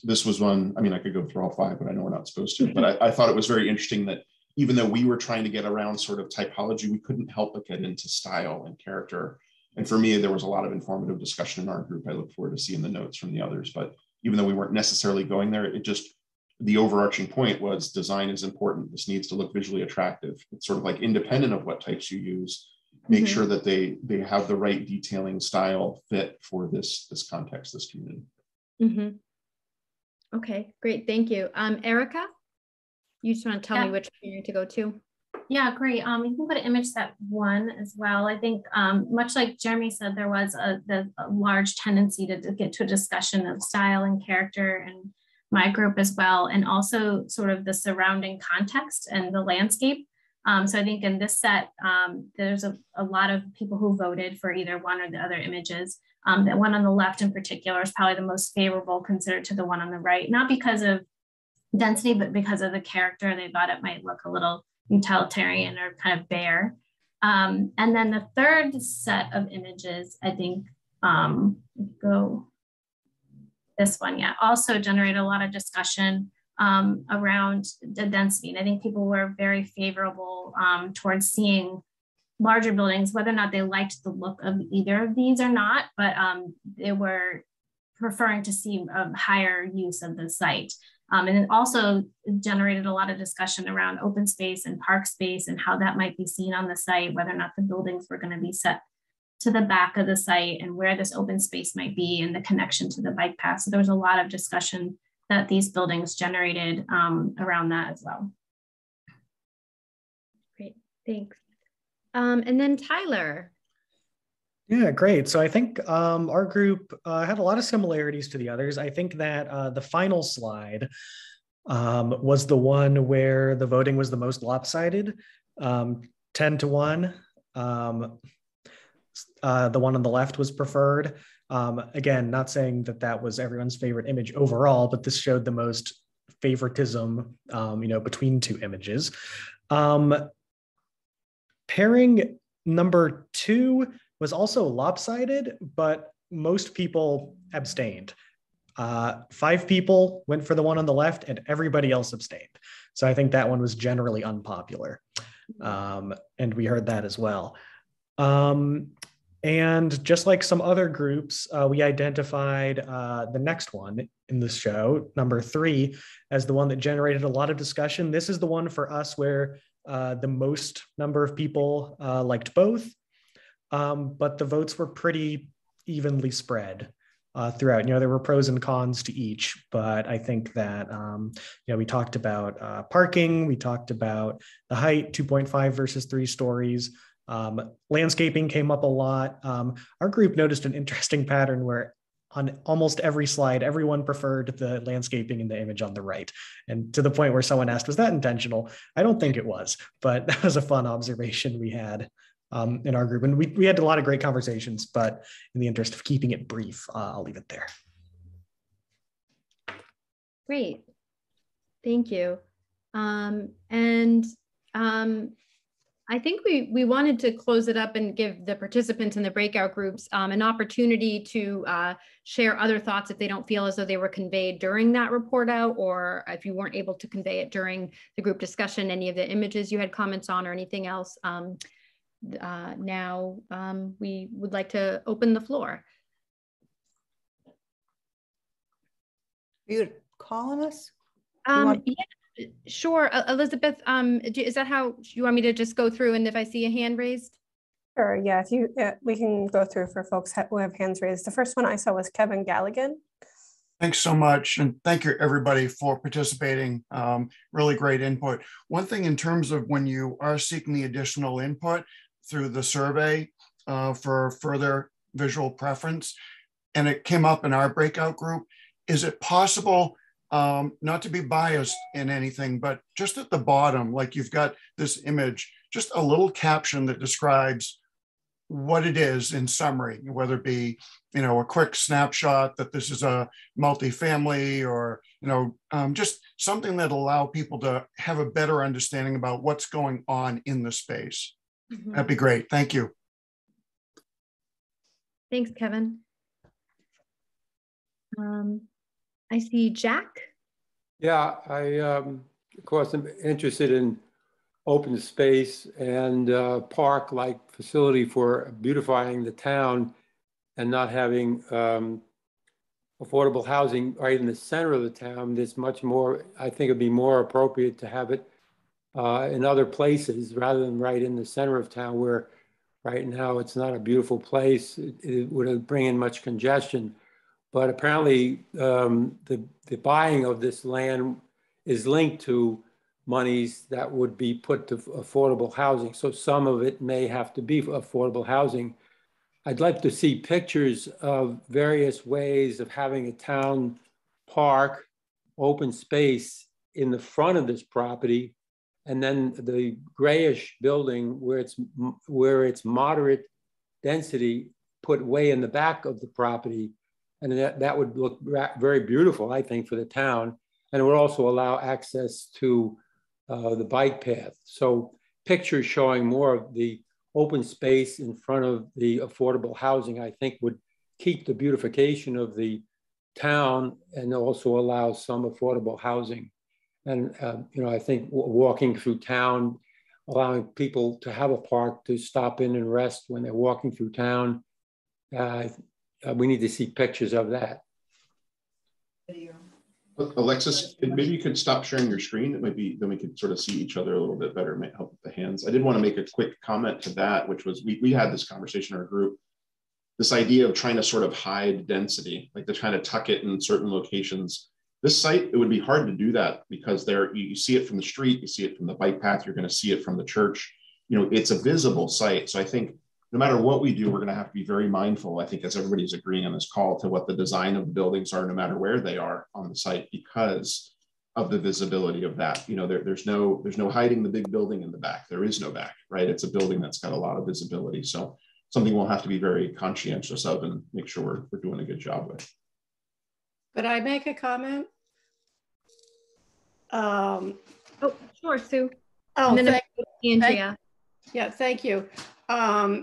S8: this was one, I could go through all five, but I know we're not supposed to, but I thought it was very interesting that even though we were trying to get around sort of typology, we couldn't help but get into style and character. And for me, there was a lot of informative discussion in our group. I look forward to seeing the notes from the others, but even though we weren't necessarily going there, the overarching point was design is important. This needs to look visually attractive. It's sort of like independent of what types you use, make sure that they have the right detailing style fit for this context, this community.
S7: Okay, great, thank you. Erica, you just want to tell me which pairing to go to?
S9: Yeah, great. You can go to image set 1 as well. I think much like Jeremy said, there was a large tendency to get to a discussion of style and character and my group as well, and also sort of the surrounding context and the landscape. So I think in this set, there's a lot of people who voted for either one or the other images. The one on the left in particular is probably the most favorable considered to the one on the right, not because of density, but because of the character. They thought it might look a little utilitarian or kind of bare. And then the third set of images, I think, go this one, also generated a lot of discussion around the density. And I think people were very favorable towards seeing larger buildings, whether or not they liked the look of either of these or not, but they were preferring to see a higher use of the site. And it also generated a lot of discussion around open space and park space and how that might be seen on the site, whether or not the buildings were going to be set to the back of the site and where this open space might be and the connection to the bike path. So there was a lot of discussion that these buildings generated around that as well.
S7: Great, thanks. And then Tyler.
S10: Yeah, great. So I think our group had a lot of similarities to the others. I think that the final slide was the one where the voting was the most lopsided, 10-1. The one on the left was preferred. Again, not saying that that was everyone's favorite image overall, but this showed the most favoritism, between two images. Pairing number 2 was also lopsided, but most people abstained. 5 people went for the one on the left and everybody else abstained. So I think that one was generally unpopular. And we heard that as well. And just like some other groups, we identified the next one in the show, number 3, as the one that generated a lot of discussion. This is the one for us where the most number of people liked both, but the votes were pretty evenly spread throughout. There were pros and cons to each, but I think that, we talked about parking, we talked about the height, 2.5 versus 3 stories. Landscaping came up a lot. Our group noticed an interesting pattern where on almost every slide, everyone preferred the landscaping in the image on the right. And to the point where someone asked, was that intentional? I don't think it was, but that was a fun observation we had in our group. And we had a lot of great conversations, but in the interest of keeping it brief, I'll leave it there.
S7: Great, thank you. I think we wanted to close it up and give the participants in the breakout groups an opportunity to share other thoughts if they don't feel as though they were conveyed during that report out, or if you weren't able to convey it during the group discussion, any of the images you had comments on or anything else. Now we would like to open the floor.
S11: Are you calling us?
S7: Yeah. Sure, Elizabeth, is that how you want me to just go through, and if I see a hand raised?
S5: Sure, yeah, we can go through for folks who have hands raised. The first one I saw was Kevin Galligan.
S12: Thanks so much, and thank you everybody for participating. Really great input. One thing in terms of when you are seeking the additional input through the survey for further visual preference, and it came up in our breakout group, is it possible, not to be biased in anything, but just at the bottom, like you've got this image, just a little caption that describes what it is in summary, whether it be, a quick snapshot that this is a multifamily, or, just something that allow people to have a better understanding about what's going on in the space. Mm-hmm. That'd be great. Thank you.
S7: Thanks, Kevin. I see Jack.
S13: Yeah, I, of course, am interested in open space and park-like facility for beautifying the town and not having affordable housing right in the center of the town. There's much more, I think it'd be more appropriate to have it in other places rather than right in the center of town, where right now it's not a beautiful place. It would bring in much congestion. But apparently the buying of this land is linked to monies that would be put to affordable housing. So some of it may have to be affordable housing. I'd like to see pictures of various ways of having a town park, open space in the front of this property, and then the grayish building where it's moderate density put way in the back of the property. And that would look very beautiful, I think, for the town. And it would also allow access to the bike path. So pictures showing more of the open space in front of the affordable housing, I think, would keep the beautification of the town and also allow some affordable housing. And, I think walking through town, allowing people to have a park to stop in and rest when they're walking through town, we need to see pictures of that.
S8: Alexis, maybe you could stop sharing your screen. It might be, then we could sort of see each other a little bit better. It might help with the hands. I did want to make a quick comment to that, which was we had this conversation in our group, this idea of trying to sort of hide density, like to kind of tuck it in certain locations. This site, it would be hard to do that because there you see it from the street, you see it from the bike path, you're going to see it from the church. It's a visible site. So I think no matter what we do, we're going to have to be very mindful, I think, as everybody's agreeing on this call, to what the design of the buildings are, no matter where they are on the site, because of the visibility of that. You know, there's no hiding the big building in the back. There is no back, right? It's a building that's got a lot of visibility. So something we'll have to be very conscientious of and make sure we're doing a good job with.
S14: Could I make a comment?
S7: Oh, sure, Sue.
S14: Oh,
S7: and then
S14: Andrea. Yeah, thank you.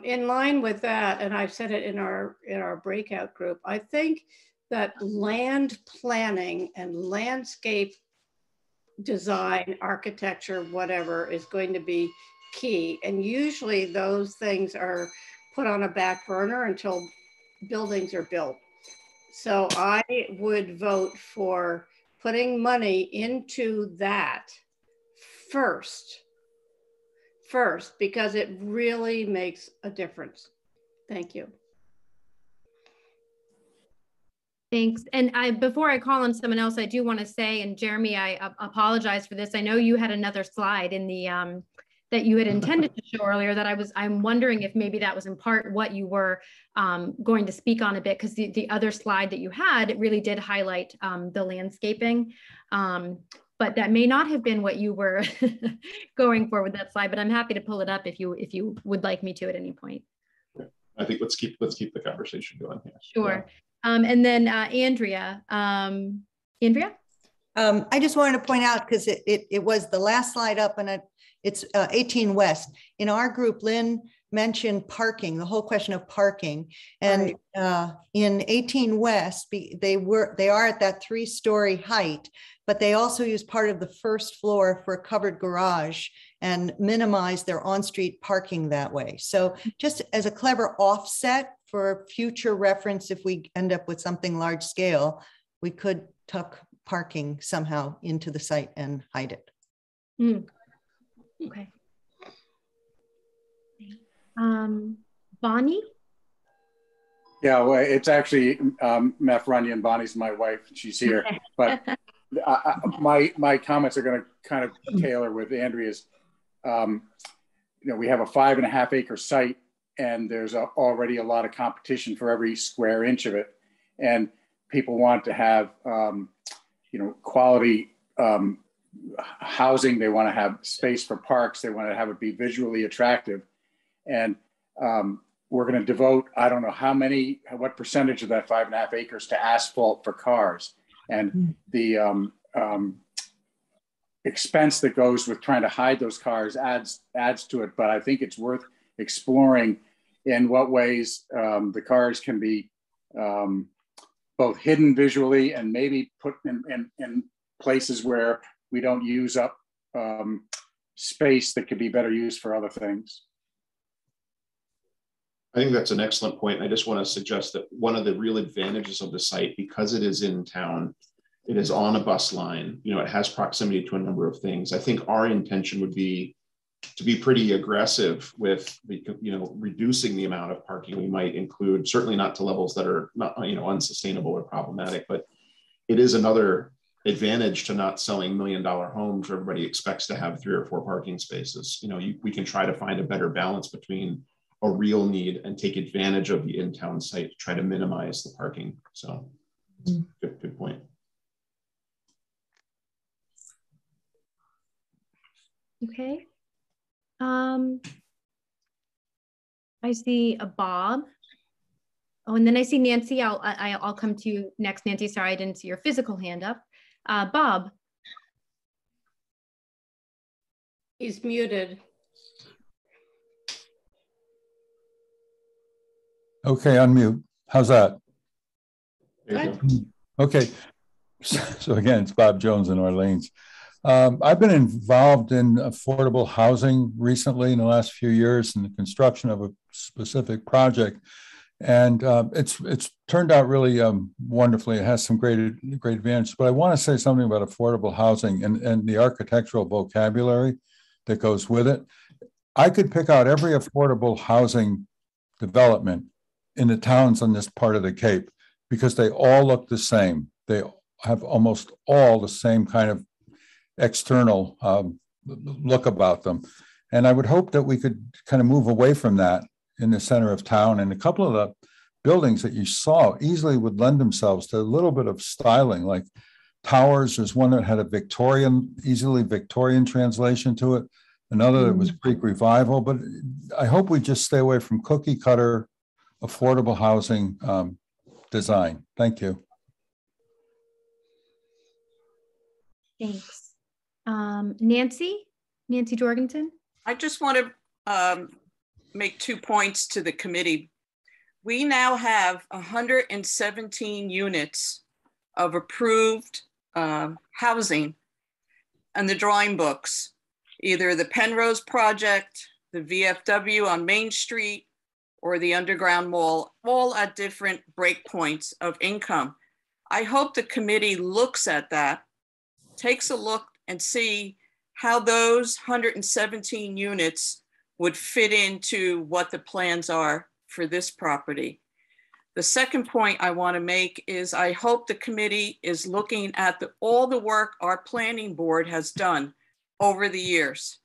S14: In line with that, and I've said it in our breakout group, I think that land planning and landscape design, architecture, whatever, is going to be key. And usually those things are put on a back burner until buildings are built. So I would vote for putting money into that first, because it really makes a difference. Thank you.
S7: Thanks. And before I call on someone else, I do want to say, and Jeremy, I apologize for this. I know you had another slide in the that you had intended to show earlier that I'm wondering if maybe that was in part what you were going to speak on a bit, because the other slide that you had, it really did highlight the landscaping. But that may not have been what you were going for with that slide, but I'm happy to pull it up if you would like me to at any point.
S8: I think let's keep the conversation going here.
S7: Sure. Yeah. And then Andrea. Andrea?
S11: I just wanted to point out, because it was the last slide up, and it's 18 West. In our group, Lynn mentioned parking, the whole question of parking. And in 18 West, they are at that 3-story height, but they also use part of the first floor for a covered garage and minimize their on-street parking that way. So just as a clever offset for future reference, if we end up with something large scale, we could tuck parking somehow into the site and hide it.
S7: Mm. Okay. Bonnie?
S15: Yeah, well, it's actually Meph Runyon. Bonnie's my wife, and she's here. But my comments are going to kind of tailor with Andrea's. You know, we have a 5.5 acre site, and there's already a lot of competition for every square inch of it. And people want to have, you know, quality housing. They want to have space for parks. They want to have it be visually attractive. And we're going to devote, I don't know what percentage of that 5.5 acres to asphalt for cars. And the expense that goes with trying to hide those cars adds to it. But I think it's worth exploring in what ways the cars can be both hidden visually and maybe put in places where we don't use up space that could be better used for other things.
S8: I think that's an excellent point. I just want to suggest that one of the real advantages of the site, because it is in town, it is on a bus line, you know, it has proximity to a number of things. I think our intention would be to be pretty aggressive with the, you know, reducing the amount of parking we might include, certainly not to levels that are not, you know, unsustainable or problematic, but it is another advantage to not selling $1 million homes where everybody expects to have 3 or 4 parking spaces. You know, we can try to find a better balance between a real need and take advantage of the in-town site to try to minimize the parking. So good point.
S7: Okay. I see a Bob. Oh, and then I see Nancy. I'll come to you next, Nancy. Sorry, I didn't see your physical hand up. Bob.
S14: He's muted.
S16: Okay, unmute. How's that?
S14: Good.
S16: Okay. So again, it's Bob Jones in Orleans. I've been involved in affordable housing recently in the last few years in the construction of a specific project. And it's turned out really wonderfully. It has some great advantages. But I want to say something about affordable housing and the architectural vocabulary that goes with it. I could pick out every affordable housing development in the towns on this part of the Cape because they all look the same. They have almost all the same kind of external look about them. And I would hope that we could kind of move away from that in the center of town, and a couple of the buildings that you saw easily would lend themselves to a little bit of styling, like Towers. There's one that had a easily Victorian translation to it. Another that was Greek Revival. But I hope we just stay away from cookie cutter, affordable housing design. Thank you.
S7: Thanks. Nancy Jorgensen.
S17: I just want to make 2 points to the committee. We now have 117 units of approved housing on the drawing books, either the Penrose project, the VFW on Main Street, or the Underground Mall, all at different breakpoints of income. I hope the committee looks at that, takes a look and see how those 117 units would fit into what the plans are for this property. The second point I want to make is I hope the committee is looking at all the work our planning board has done over the years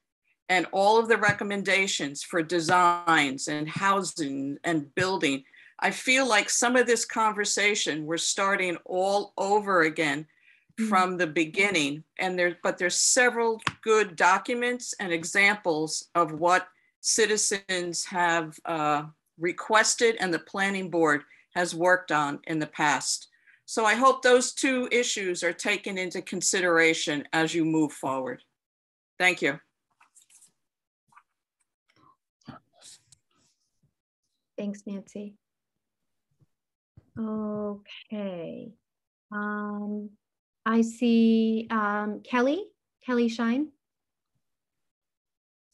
S17: and all of the recommendations for designs and housing and building. I feel like some of this conversation, we're starting all over again from the beginning, and there's several good documents and examples of what citizens have requested and the planning board has worked on in the past. So I hope those two issues are taken into consideration as you move forward. Thank you.
S7: Thanks, Nancy. Okay. I see Kelly Shine.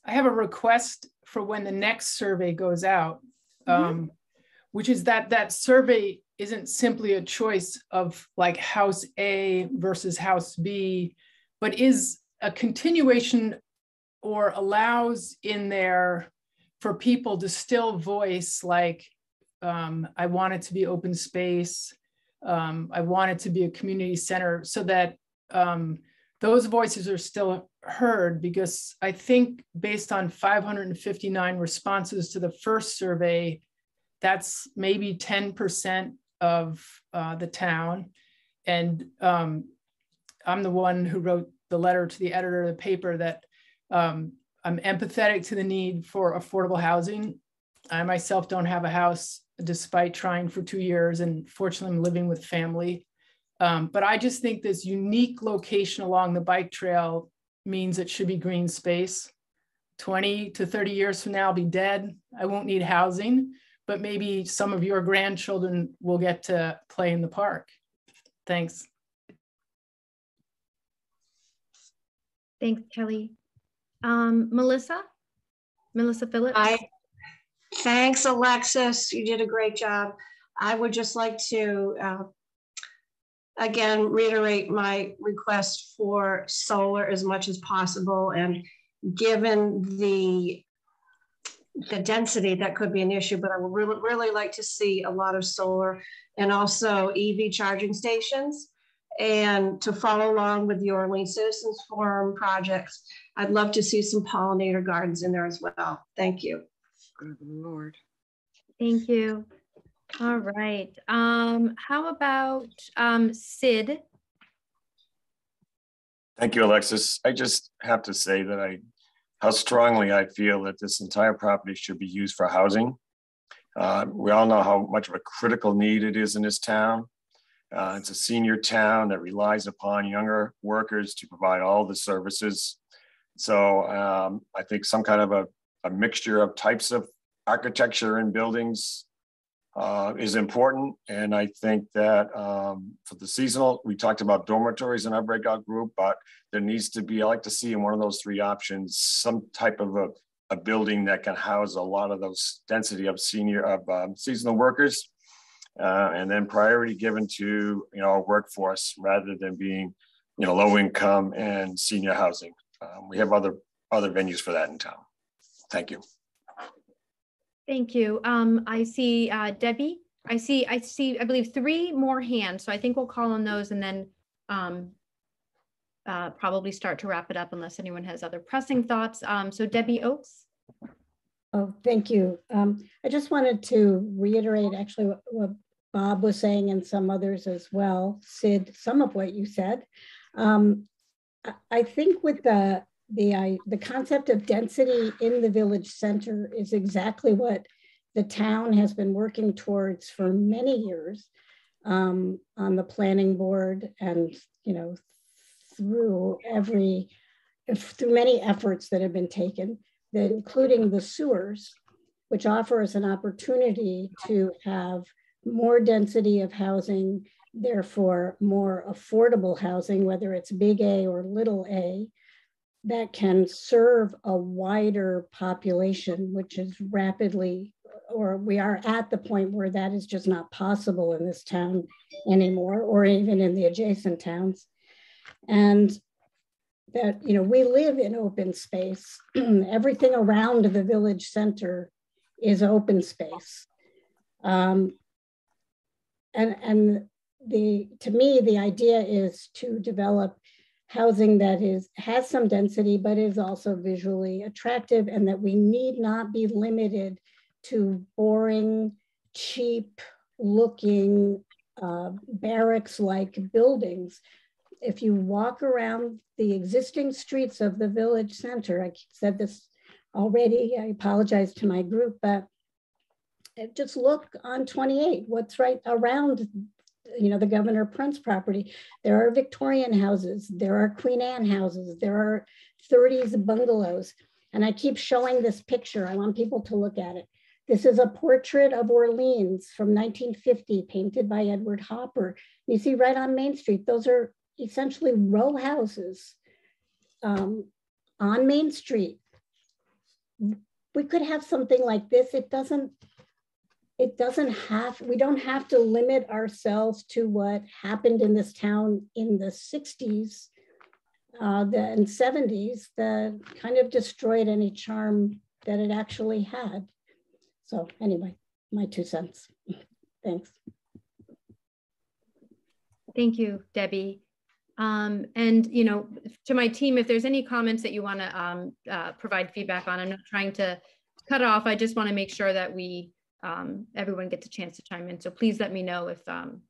S18: I have a request for when the next survey goes out, which is that survey isn't simply a choice of like house A versus house B, but is a continuation or allows in there for people to still voice like, I want it to be open space. I want it to be a community center, so that those voices are still heard, because I think based on 559 responses to the first survey, that's maybe 10% of the town. And I'm the one who wrote the letter to the editor of the paper that I'm empathetic to the need for affordable housing. I myself don't have a house despite trying for 2 years, and fortunately I'm living with family. But I just think this unique location along the bike trail means it should be green space. 20 to 30 years from now, I'll be dead. I won't need housing, but maybe some of your grandchildren will get to play in the park. Thanks.
S7: Thanks, Kelly. Melissa Phillips.
S19: Hi. Thanks, Alexis. You did a great job. I would just like to, again, reiterate my request for solar as much as possible. And given the density, that could be an issue, but I would really like to see a lot of solar and also EV charging stations. And to follow along with your Orleans Citizens Forum projects, I'd love to see some pollinator gardens in there as well. Thank you.
S17: Good Lord.
S7: Thank you. All right. How about Sid?
S20: Thank you, Alexis. I just have to say that how strongly I feel that this entire property should be used for housing. We all know how much of a critical need it is in this town. It's a senior town that relies upon younger workers to provide all the services. So I think some kind of a mixture of types of architecture and buildings is important. And I think that for the seasonal, we talked about dormitories in our breakout group, but there needs to be, I like to see in one of those three options, some type of a building that can house a lot of those density of seasonal workers. And then priority given to our workforce rather than being low income and senior housing. We have other venues for that in town. Thank you.
S7: Thank you. I see Debbie. I see, I believe 3 more hands. So I think we'll call on those and then probably start to wrap it up unless anyone has other pressing thoughts. So Debbie Oaks.
S3: Oh, thank you. I just wanted to reiterate actually what Bob was saying and some others as well. Sid, some of what you said. I think with the concept of density in the village center is exactly what the town has been working towards for many years on the planning board, and through many efforts that have been taken, including the sewers, which offers an opportunity to have more density of housing, therefore more affordable housing, whether it's big A or little a, that can serve a wider population, which is rapidly, or we are at the point where that is just not possible in this town anymore, or even in the adjacent towns. And that, we live in open space. Everything around the village center is open space. And to me, the idea is to develop housing that has some density, but is also visually attractive, and that we need not be limited to boring, cheap looking barracks-like buildings. If you walk around the existing streets of the village center, I said this already, I apologize to my group, but just look on 28, what's right around the Governor Prence property. There are Victorian houses, there are Queen Anne houses, there are 30s bungalows. And I keep showing this picture. I want people to look at it. This is a portrait of Orleans from 1950, painted by Edward Hopper. You see right on Main Street, those are essentially row houses on Main Street. We could have something like this. We don't have to limit ourselves to what happened in this town in the 60s and 70s that kind of destroyed any charm that it actually had. So anyway, my 2 cents. Thanks.
S7: Thank you, Debbie. And to my team, if there's any comments that you want to provide feedback on, I'm not trying to cut off. I just want to make sure that everyone gets a chance to chime in. So please let me know if I'm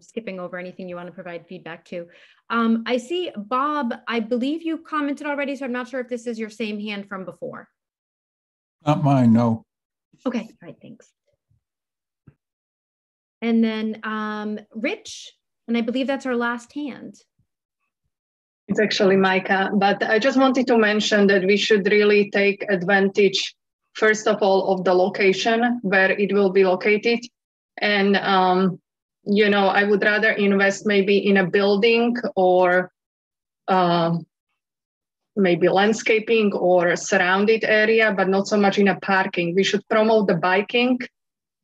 S7: skipping over anything you want to provide feedback to. I see Bob, I believe you commented already, so I'm not sure if this is your same hand from before.
S16: Not mine, no.
S7: Okay, all right, thanks. And then Rich, and I believe that's our last hand.
S21: It's actually Micah, but I just wanted to mention that we should really take advantage, first of all, of the location where it will be located. And, I would rather invest maybe in a building or maybe landscaping or a surrounded area, but not so much in a parking. We should promote the biking.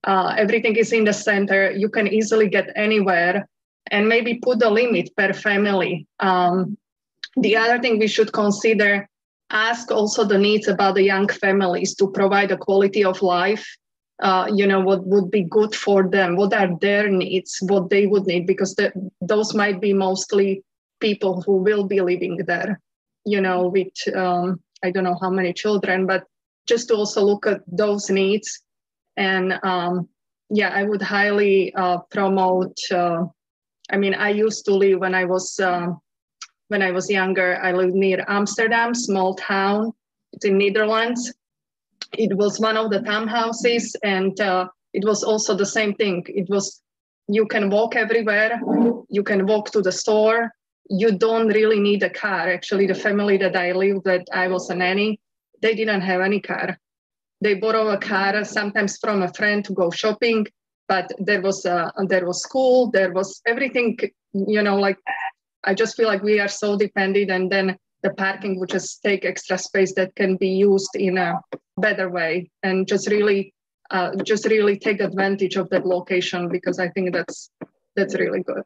S21: Everything is in the center. You can easily get anywhere, and maybe put a limit per family. The other thing we should consider, ask also the needs about the young families to provide a quality of life. What would be good for them, what are their needs, what they would need, because those might be mostly people who will be living there, with, I don't know how many children, but just to also look at those needs. And I would highly promote, I used to live when I was younger, I lived near Amsterdam, small town, it's in Netherlands. It was one of the townhouses, and it was also the same thing. You can walk everywhere, you can walk to the store, you don't really need a car. Actually, the family that I lived with, I was a nanny, they didn't have any car. They borrow a car sometimes from a friend to go shopping, but there was school, there was everything, I just feel like we are so dependent, and then the parking would just take extra space that can be used in a better way, and just really take advantage of that location, because I think that's really good.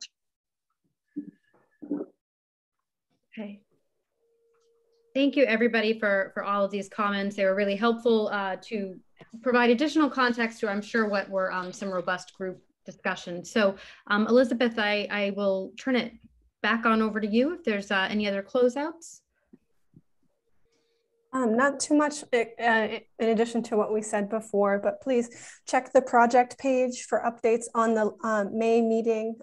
S7: Okay. Thank you, everybody, for all of these comments. They were really helpful to provide additional context to, I'm sure, what were some robust group discussions. So, Elizabeth, I will turn it back on over to you if there's any other closeouts.
S5: Not too much in addition to what we said before, but please check the project page for updates on the May meeting.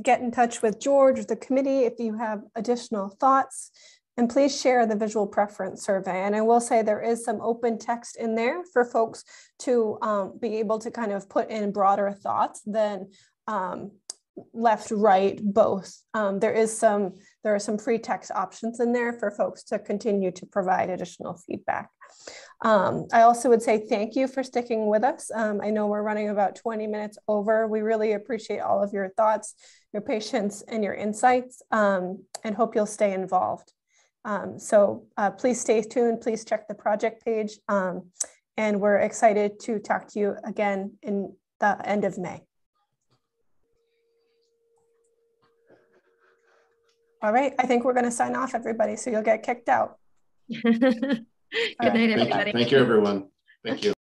S5: Get in touch with George or the committee if you have additional thoughts, and please share the visual preference survey. And I will say there is some open text in there for folks to be able to kind of put in broader thoughts than left, right, both. There are some free text options in there for folks to continue to provide additional feedback. I also would say thank you for sticking with us. I know we're running about 20 minutes over. We really appreciate all of your thoughts, your patience, and your insights, and hope you'll stay involved. Please stay tuned. Please check the project page. And we're excited to talk to you again in the end of May. All right, I think we're going to sign off, everybody, so you'll get kicked out.
S7: Good night, everybody.
S8: Thank you, everyone. Thank you.